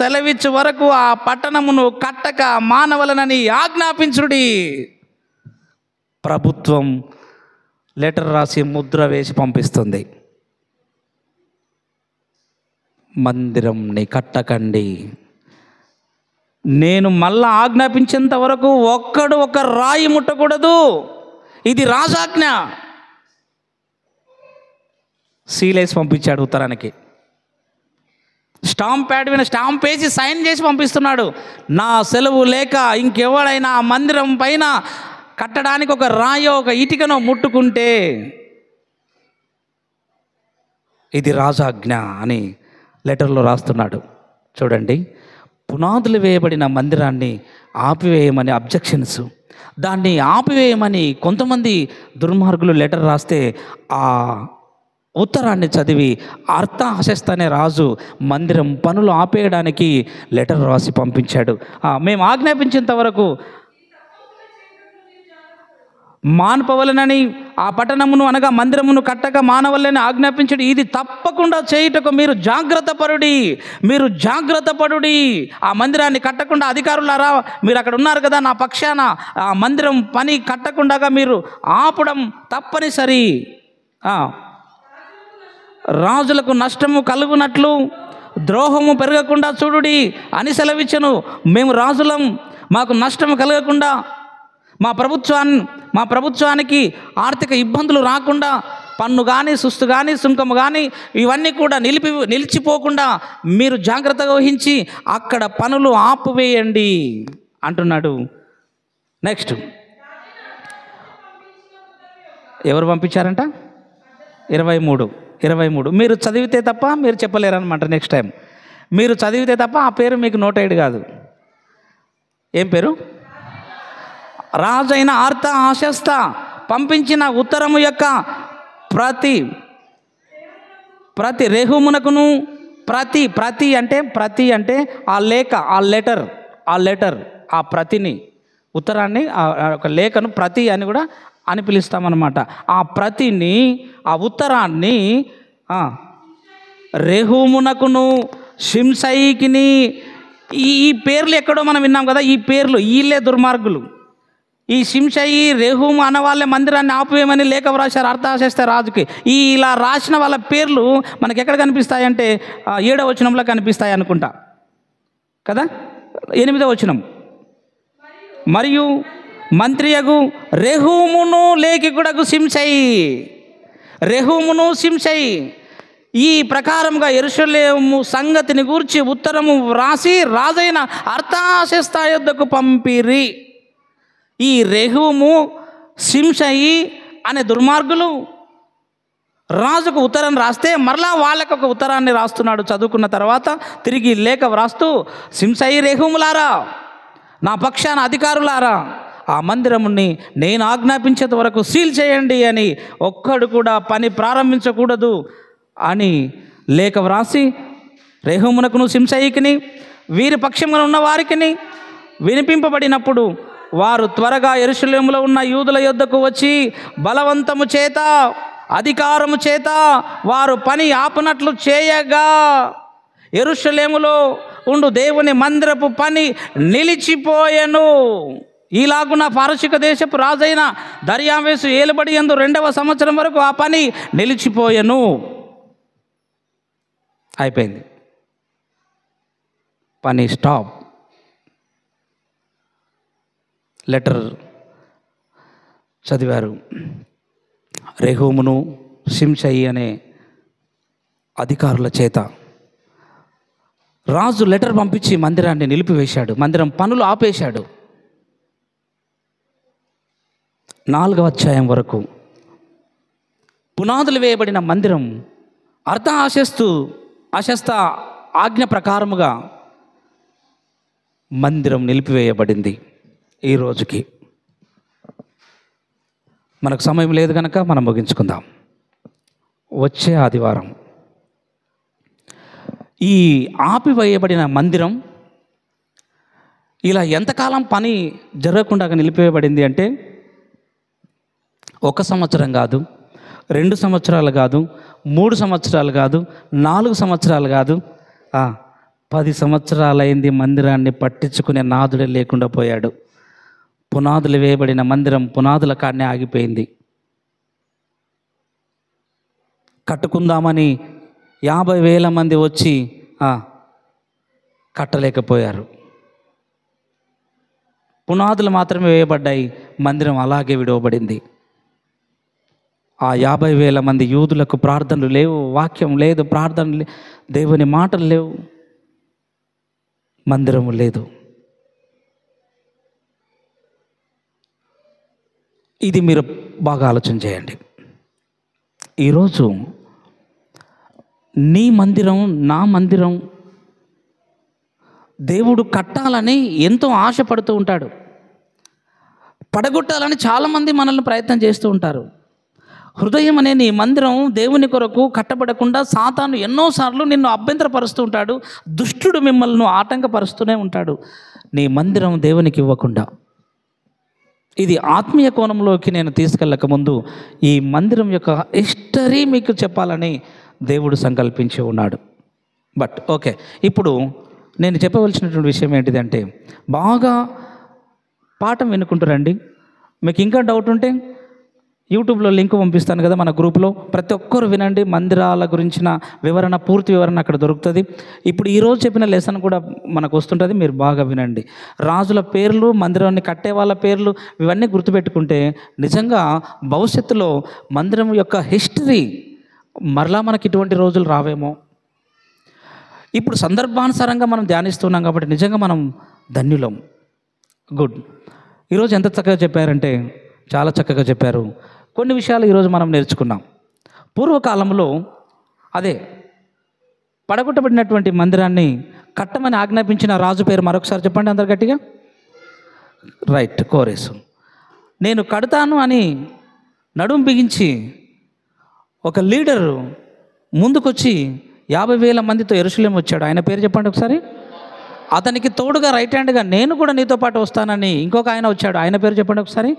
సెలవిచ్చు వరకు ఆ పట్టణమును కట్టక మానవలనని ఆజ్ఞాపించుడి. ప్రభుత్వం లెటర్ రాసి ముద్ర వేసి పంపిస్తుంది. మందిరంని కట్టకండి, నేను మళ్ళా ఆజ్ఞాపించేంత వరకు ఒక్కడు ఒక రాయి ముట్టకూడదు. ఇది రాజాజ్ఞ. సీలేసి పంపించాడు ఉత్తరానికి. స్టాంప్ ప్యాడ్ మీద స్టాంప్ వేసి సైన్ చేసి పంపిస్తున్నాడు. నా సెలవు లేక ఇంకెవడైనా ఆ మందిరం పైన కట్టడానికి ఒక రాయో ఒక ఇటుకనో ముట్టుకుంటే ఇది రాజాజ్ఞ అని లెటర్లో రాస్తున్నాడు. చూడండి, పునాదులు వేయబడిన మందిరాన్ని ఆపివేయమని అబ్జెక్షన్స్, దాన్ని ఆపివేయమని కొంతమంది దుర్మార్గులు లెటర్ రాస్తే ఆ ఉత్తరాన్ని చదివి అర్తహషస్త అనే రాజు మందిరం పనులు ఆపేయడానికి లెటర్ రాసి పంపించాడు. మేము ఆజ్ఞాపించేంత వరకు మాన్పవలనని ఆ పట్టణమును అనగా మందిరమును కట్టక మానవలని ఆజ్ఞాపించడు. ఇది తప్పకుండా చేయుటకు మీరు జాగ్రత్త పడుడి. ఆ మందిరాన్ని కట్టకుండా అధికారులారా, మీరు అక్కడ ఉన్నారు కదా నా పక్షాన, ఆ మందిరం పని కట్టకుండా మీరు ఆపడం తప్పనిసరి. రాజులకు నష్టము కలుగునట్లు ద్రోహము పెరగకుండా చూడుడి అని సెలవిచ్చను. మేము రాజులం, మాకు నష్టము కలగకుండా, మా ప్రభుత్వానికి ఆర్థిక ఇబ్బందులు రాకుండా, పన్ను కానీ, సుస్తు కానీ, సుంకము కానీ ఇవన్నీ కూడా నిలిచిపోకుండా మీరు జాగ్రత్తగా వహించి అక్కడ పనులు ఆపువేయండి అంటున్నాడు. నెక్స్ట్ ఎవరు పంపించారంట? 23 మీరు చదివితే తప్ప మీరు చెప్పలేరన్నమాట. నెక్స్ట్ టైం మీరు చదివితే తప్ప ఆ పేరు మీకు నోటెడ్ కాదు. ఏం పేరు? రాజైన అర్తహషస్త పంపించిన ఉత్తరము యొక్క ప్రతి రెహూమునకును ప్రతి అంటే ఆ లేఖ, ఆ లెటర్ ఆ ప్రతిని, ఉత్తరాన్ని, ఒక లేఖను ప్రతి అని కూడా అని పిలుస్తామన్నమాట. ఆ ప్రతిని, ఆ ఉత్తరాన్ని రెహూమునకును షిమ్షయికిని, ఈ పేర్లు ఎక్కడో మనం విన్నాం కదా. ఈ పేర్లు వీళ్ళే దుర్మార్గులు. ఈ షిమ్షయి, రెహూము అన్న వాళ్ళే మందిరాన్ని ఆపివేయమని లేఖ వ్రాశారు అర్తహషస్త రాజుకి. ఇలా రాసిన వాళ్ళ పేర్లు మనకి ఎక్కడ కనిపిస్తాయంటే 7వ వచనంలో కనిపిస్తాయి అనుకుంటా కదా. 8వ వచనం, మరియు మంత్రియగు రెహూమును లేఖికుడగు షిమ్షయి, రెహూమును షిమ్షయి ఈ ప్రకారంగా యెరూషలేము సంగతిని గూర్చి ఉత్తరము వ్రాసి రాజైన అర్తహషస్త యొద్దకు పంపిరి. ఈ రెహూము, షిమ్షయి అనే దుర్మార్గులు రాజుకు ఉత్తరం రాస్తే మరలా వాళ్ళకు ఒక ఉత్తరాన్ని రాస్తున్నాడు. చదువుకున్న తర్వాత తిరిగి లేఖ వ్రాస్తూ, షిమ్షయి, రెహూములారా, నా పక్షాన అధికారులారా, ఆ మందిరముని నేను ఆజ్ఞాపించేంత వరకు సీల్ చేయండి అని, ఒక్కడు కూడా పని ప్రారంభించకూడదు అని లేఖ వ్రాసి రెహూమునకును షిమ్షయికిని వీరి పక్షంగా ఉన్న వారికిని వినిపింపబడినప్పుడు వారు త్వరగా యెరూషలేములో ఉన్న యూదుల యొద్దకు వచ్చి బలవంతము చేత, అధికారము చేత వారు పని ఆపునట్లు చేయగా యెరూషలేములో ఉండు దేవుని మందిరపు పని నిలిచిపోయెను. ఈలాగున పారసీక దేశపు రాజైన దర్యావేషు ఏలుబడి యందు 2వ సంవత్సరం వరకు ఆ పని నిలిచిపోయెను. అయిపోయింది, పని స్టాప్. లెటర్ చదివారు. రెహూమును షిమ్షయి అనే అధికారుల చేత రాజు లెటర్ పంపించి మందిరాన్ని నిలిపివేశాడు, మందిరం పనులు ఆపేశాడు. 4వ అధ్యాయం వరకు పునాదులు వేయబడిన మందిరం అర్తహషస్త ఆజ్ఞ ప్రకారముగా మందిరం నిలిపివేయబడింది. ఈ రోజుకి మనకు సమయం లేదు కనుక మనం ముగించుకుందాం. వచ్చే ఆదివారం ఈ ఆపివేయబడిన మందిరం ఇలా ఎంతకాలం పని జరగకుండా నిలిపివేయబడింది అంటే 1 సంవత్సరం కాదు, 2 సంవత్సరాలు కాదు, 3 సంవత్సరాలు కాదు, 4 సంవత్సరాలు కాదు, 10 సంవత్సరాలైంది మందిరాన్ని పట్టించుకునే నాదుడే లేకుండా పోయాడు. పునాదులు వేయబడిన మందిరం పునాదుల కాడనే ఆగిపోయింది. కట్టుకుందామని 50,000 మంది వచ్చి కట్టలేకపోయారు. పునాదులు మాత్రమే వేయబడ్డాయి, మందిరం అలాగే విడవబడింది. ఆ 50,000 మంది యూదులకు ప్రార్థనలు లేవు, వాక్యం లేదు, ప్రార్థనలు దేవుని మాటలు లేవు, మందిరము లేదు. ఇది మీరు బాగా ఆలోచన చేయండి. ఈరోజు నీ మందిరం, నా మందిరం దేవుడు కట్టాలని ఎంతో ఆశపడుతూ ఉంటాడు. పడగొట్టాలని చాలామంది మనల్ని ప్రయత్నం చేస్తూ ఉంటారు. హృదయం అనే నీ మందిరం దేవుని కొరకు కట్టబడకుండా సాతాను ఎన్నోసార్లు నిన్ను అభ్యంతరపరుస్తూ ఉంటాడు. దుష్టుడు మిమ్మల్ని ఆటంకపరుస్తూనే ఉంటాడు నీ మందిరం దేవునికి ఇవ్వకుండా. ఇది ఆత్మీయ కోణంలోకి నేను తీసుకెళ్ళక ముందు ఈ మందిరం యొక్క హిస్టరీ మీకు చెప్పాలని దేవుడు సంకల్పించి ఉన్నాడు. బట్ ఓకే, ఇప్పుడు నేను చెప్పవలసినటువంటి విషయం ఏంటిదంటే, బాగా పాఠం వినుకుంటారండి. మీకు ఇంకా డౌట్ ఉంటే యూట్యూబ్లో లింక్ పంపిస్తాను కదా మన గ్రూప్లో, ప్రతి ఒక్కరు వినండి. మందిరాల గురించిన వివరణ, పూర్తి వివరణ అక్కడ దొరుకుతుంది. ఇప్పుడు ఈరోజు చెప్పిన లెసన్ కూడా మనకు వస్తుంటుంది, మీరు బాగా వినండి. రాజుల పేర్లు, మందిరాన్ని కట్టే వాళ్ళ పేర్లు, ఇవన్నీ గుర్తుపెట్టుకుంటే నిజంగా భవిష్యత్తులో మందిరం యొక్క హిస్టరీ మరలా మనకి ఇటువంటి రోజులు రావేమో. ఇప్పుడు సందర్భానుసారంగా మనం ధ్యానిస్తున్నాం కాబట్టి నిజంగా మనం ధన్యులం. గుడ్. ఈరోజు ఎంత చక్కగా చెప్పారంటే చాలా చక్కగా చెప్పారు. కొన్ని విషయాలు ఈరోజు మనం నేర్చుకున్నాం. పూర్వకాలంలో పడగొట్టబడినటువంటి మందిరాన్ని కట్టమని ఆజ్ఞాపించిన రాజు పేరు మరొకసారి చెప్పండి అందరు గట్టిగా. రైట్, కోరేసు. నేను కడతాను అని నడుం బిగించి ఒక లీడరు ముందుకొచ్చి 50,000 మందితో యెరూషలేము వచ్చాడు. ఆయన పేరు చెప్పండి ఒకసారి. అతనికి తోడుగా రైట్ హ్యాండ్గా నేను కూడా నీతో పాటు వస్తానని ఇంకొక ఆయన వచ్చాడు. ఆయన పేరు చెప్పండి ఒకసారి.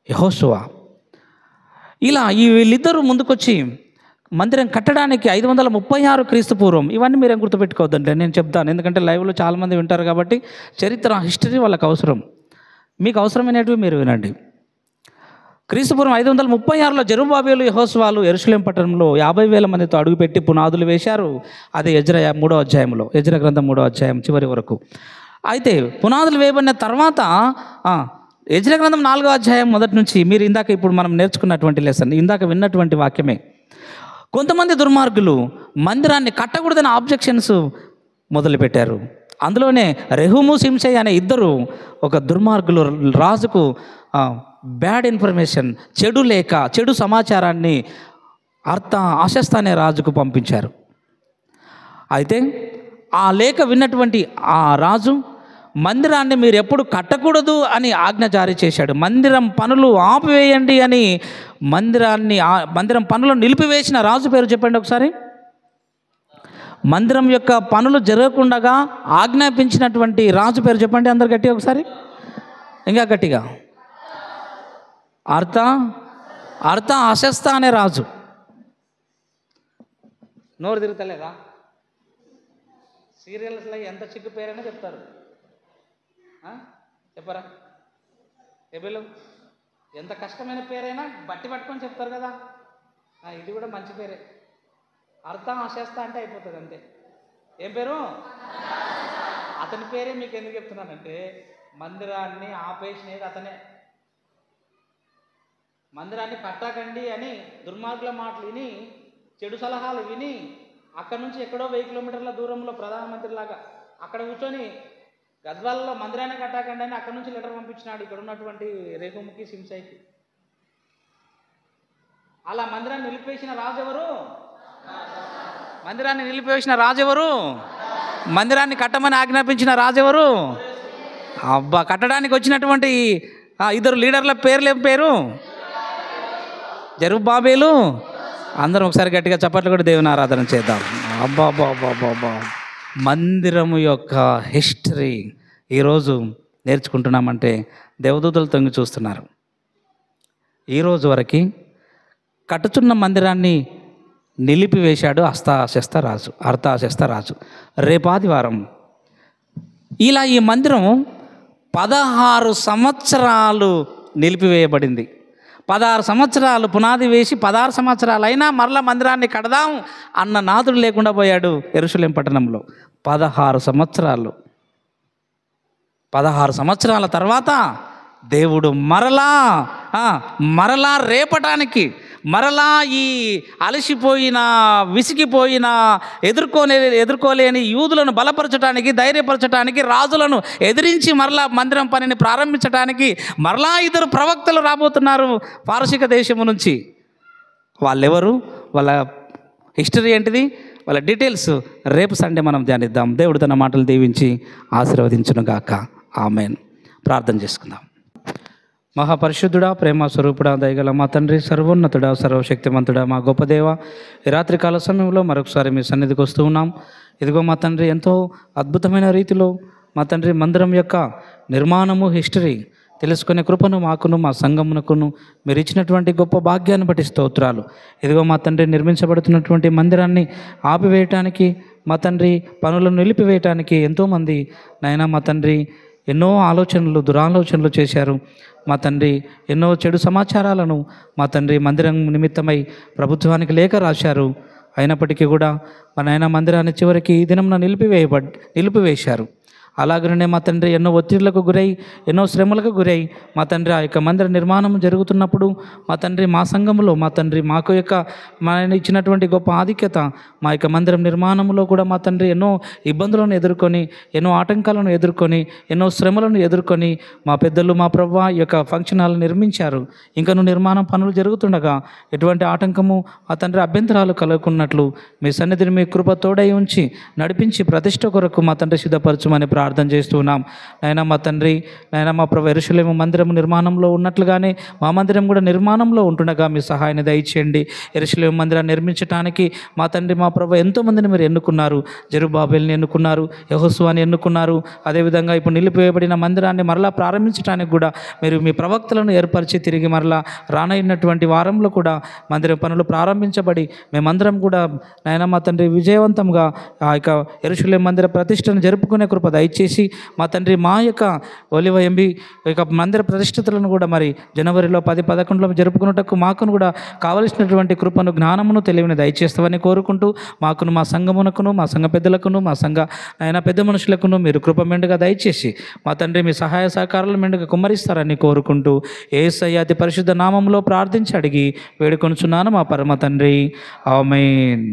యెహోషువ. ఇలా ఈ వీళ్ళిద్దరూ ముందుకొచ్చి మందిరం కట్టడానికి 536 క్రీస్తు పూర్వం. ఇవన్నీ మీరేం గుర్తుపెట్టుకోవద్దండి, నేను చెప్తాను. ఎందుకంటే లైవ్లో చాలామంది వింటారు కాబట్టి చరిత్ర, హిస్టరీ వాళ్ళకి అవసరం. మీకు అవసరమైనవి మీరు వినండి. క్రీస్తుపూర్వం 536లో జెరుబ్బాబెలు, యెహోషువలు యెరూషలేం పట్టణంలో 50,000 మందితో అడుగుపెట్టి పునాదులు వేశారు. అదే ఎజ్రా 3వ అధ్యాయంలో, ఎజ్రా గ్రంథం 3వ అధ్యాయం చివరి వరకు. అయితే పునాదులు వేయబడిన తర్వాత ఎజ్రా గ్రంథం 4వ అధ్యాయం మొదటి నుంచి మీరు ఇందాక ఇప్పుడు మనం నేర్చుకున్నటువంటి లెసన్, ఇందాక విన్నటువంటి వాక్యమే. కొంతమంది దుర్మార్గులు మందిరాన్ని కట్టకూడదని ఆబ్జెక్షన్స్ మొదలుపెట్టారు. అందులోనే రెహూము, షిమ్షై అనే ఇద్దరు ఒక దుర్మార్గులు రాజుకు బ్యాడ్ ఇన్ఫర్మేషన్, చెడు సమాచారాన్ని ఆర్తహషస్త అనే రాజుకు పంపించారు. అయితే ఆ లేఖ విన్నటువంటి ఆ రాజు మందిరాన్ని మీరు ఎప్పుడు కట్టకూడదు అని ఆజ్ఞ జారీ చేశాడు. మందిరం పనులు ఆపివేయండి అని మందిరం పనులను నిలిపివేసిన రాజు పేరు చెప్పండి ఒకసారి. మందిరం యొక్క పనులు జరగకుండా ఆజ్ఞాపించినటువంటి రాజు పేరు చెప్పండి అందరు గట్టిగా ఒకసారి, ఇంకా గట్టిగా. అర్తహషస్త అనే రాజు. నోరు తిరుగుతలేదా? సీరియల్స్లో ఎంత చిక్కు పేరైనా చెప్తారు, చెప్పరా? ఎబెలు ఎంత కష్టమైన పేరైనా బట్టి పట్టుకొని చెప్తారు కదా. ఇది కూడా మంచి పేరే. అర్తహషస్త అంటే అయిపోతుంది అంతే. ఏం పేరు? అతని పేరే మీకు ఎందుకు చెప్తున్నానంటే మందిరాన్ని ఆపేసినది అతనే. మందిరాన్ని కట్టకండి అని దుర్మార్గుల మాటలు విని, చెడు సలహాలు విని, అక్కడ నుంచి ఎక్కడో 1000 కిలోమీటర్ల దూరంలో ప్రధానమంత్రిలాగా అక్కడ కూర్చొని గద్వాలలో మందిరాన్ని కట్టకండి అని అక్కడ నుంచి లెటర్ పంపించినాడు ఇక్కడ ఉన్నటువంటి రెహూముకి, షిమ్షైకి. అలా మందిరాన్ని నిలిపేసిన రాజు ఎవరు? మందిరాన్ని నిలిపేసిన రాజు ఎవరు? మందిరాన్ని కట్టమని ఆజ్ఞాపించిన రాజు ఎవరు? అబ్బా, కట్టడానికి వచ్చినటువంటి ఇద్దరు లీడర్ల పేర్లు ఏం పేరు? జెరుబ్బాబెలు. అందరం ఒకసారి గట్టిగా చప్పట్లు కూడా దేవుని ఆరాధన చేద్దాం. అబ్బా అబ్బా అబ్బా అబ్బా. మందిరము యొక్క హిస్టరీ ఈరోజు నేర్చుకుంటున్నామంటే దేవదూతలు తొంగి చూస్తున్నారు. ఈరోజు వరకు కట్టుచున్న మందిరాన్ని నిలిపివేశాడు అర్తహషస్త రాజు. రేపు ఆదివారం ఇలా ఈ మందిరం 16 సంవత్సరాలు నిలిపివేయబడింది. 16 సంవత్సరాలు పునాది వేసి 16 సంవత్సరాలు అయినా మరలా మందిరాన్ని కడదాం అన్న నాథుడు లేకుండా పోయాడు యెరూషలేం పట్టణంలో. 16 సంవత్సరాల తర్వాత దేవుడు మరలా రేపటానికి, మరలా ఈ అలసిపోయిన, విసిగిపోయిన, ఎదుర్కోలేని యూదులను బలపరచడానికి, ధైర్యపరచడానికి, రాజులను ఎదిరించి మరలా మందిరం పనిని ప్రారంభించడానికి మరలా 2 ప్రవక్తలు రాబోతున్నారు పారసీక దేశము నుంచి. వాళ్ళెవరు, వాళ్ళ హిస్టరీ ఏంటిది, వాళ్ళ డీటెయిల్స్ రేపు సండే మనం ధ్యానిద్దాం. దేవుడు తన మాటలు దీవించి ఆశీర్వదించునుగాక. ఆమెన్. ప్రార్థన చేసుకుందాం. మహాపరిశుద్ధుడా, ప్రేమ స్వరూపుడా, దయగల మా తండ్రి, సర్వోన్నతుడా, సర్వశక్తిమంతుడా, మా గొప్ప దేవ, ఈ రాత్రికాల సమయంలో మరొకసారి మీ సన్నిధికి వస్తూ ఉన్నాం. ఇదిగో మా తండ్రి, ఎంతో అద్భుతమైన రీతిలో మా తండ్రి మందిరం యొక్క నిర్మాణము, హిస్టరీ తెలుసుకునే కృపను మాకును, మా సంఘమునకును మీరు ఇచ్చినటువంటి గొప్ప భాగ్యాన్ని బట్టి స్తోత్రాలు. ఇదిగో మా తండ్రి, నిర్మించబడుతున్నటువంటి మందిరాన్ని ఆపివేయటానికి, మా తండ్రి పనులను నిలిపివేయటానికి ఎంతోమంది నాయనా మా తండ్రి ఎన్నో దురాలోచనలు చేశారు. మా తండ్రి ఎన్నో చెడు సమాచారాలను మా తండ్రి మందిరం నిమిత్తమై ప్రభుత్వానికి లేఖ రాశారు. అయినప్పటికీ కూడా మా నాయన మందిరాన్ని చివరికి ఈ దినంన నిలిపివేశారు. అలాగనే మా తండ్రి ఎన్నో ఒత్తిళ్లకు గురై ఎన్నో శ్రమలకు గురై మా తండ్రి ఆ యొక్క మందిర నిర్మాణం జరుగుతున్నప్పుడు మా తండ్రి మా సంఘంలో మా తండ్రి మాకు యొక్క మన ఇచ్చినటువంటి గొప్ప ఆధిక్యత మా యొక్క మందిరం నిర్మాణంలో కూడా మా తండ్రి ఎన్నో ఇబ్బందులను ఎదుర్కొని ఎన్నో ఆటంకాలను ఎదుర్కొని ఎన్నో శ్రమలను ఎదుర్కొని మా పెద్దలు మా ప్రభువా ఈ యొక్క ఫంక్షన్ హాల్ నిర్మించారు. ఇంకను నిర్మాణ పనులు జరుగుతుండగా ఎటువంటి ఆటంకము మా తండ్రి అభ్యంతరాలు కలుగుకున్నట్లు మీ సన్నిధిని మీ కృప తోడై ఉంచి నడిపించి ప్రతిష్ట కొరకు మా తండ్రి సిద్ధపరచమని ప్రార్థన చేస్తున్నాం. నాయనా మా తండ్రి, నాయనా మా ప్రభు యెరూషలేము మందిరం నిర్మాణంలో ఉన్నట్లుగానే మా మందిరం కూడా నిర్మాణంలో ఉంటుండగా మీ సహాయాన్ని దయచేయండి. యెరూషలేము మందిరాన్ని నిర్మించడానికి మా తండ్రి మా ప్రభు ఎంతోమందిని మీరు ఎన్నుకున్నారు. జెరుబ్బాబెల్ని ఎన్నుకున్నారు, యెహోషువని ఎన్నుకున్నారు. అదేవిధంగా ఇప్పుడు నిలిపివేయబడిన మందిరాన్ని మరలా ప్రారంభించడానికి కూడా మీరు మీ ప్రవక్తలను ఏర్పరిచి తిరిగి మరలా రానైనటువంటి వారంలో కూడా మందిరం పనులు ప్రారంభించబడి మేమందరం కూడా నాయనా మా తండ్రి విజయవంతంగా ఆ యొక్క యెరూషలేము మందిర ప్రతిష్టను జరుపుకునే కృప దయచేసి మా తండ్రి మా యొక్క ఒలివ ఎంబి యొక్క మందిర ప్రతిష్టతలను కూడా మరి జనవరిలో 10-11లో జరుపుకున్నటకు మాకును కూడా కావలసినటువంటి కృపను జ్ఞానమును తెలివిని దయచేస్తామని కోరుకుంటూ మాకును మా సంఘమునకును మా సంఘ పెద్దలకును మా సంఘ ఆయన పెద్ద మనుషులకును మీరు కృప మెండుగా దయచేసి మా తండ్రి మీ సహాయ సహకారాలు మెండుగా కుమ్మరిస్తారని కోరుకుంటూ యేసయ్య అతి పరిశుద్ధ నామములో ప్రార్థించి అడిగి వేడుకొనుచున్నాను మా పరమ తండ్రి. ఆమేన్.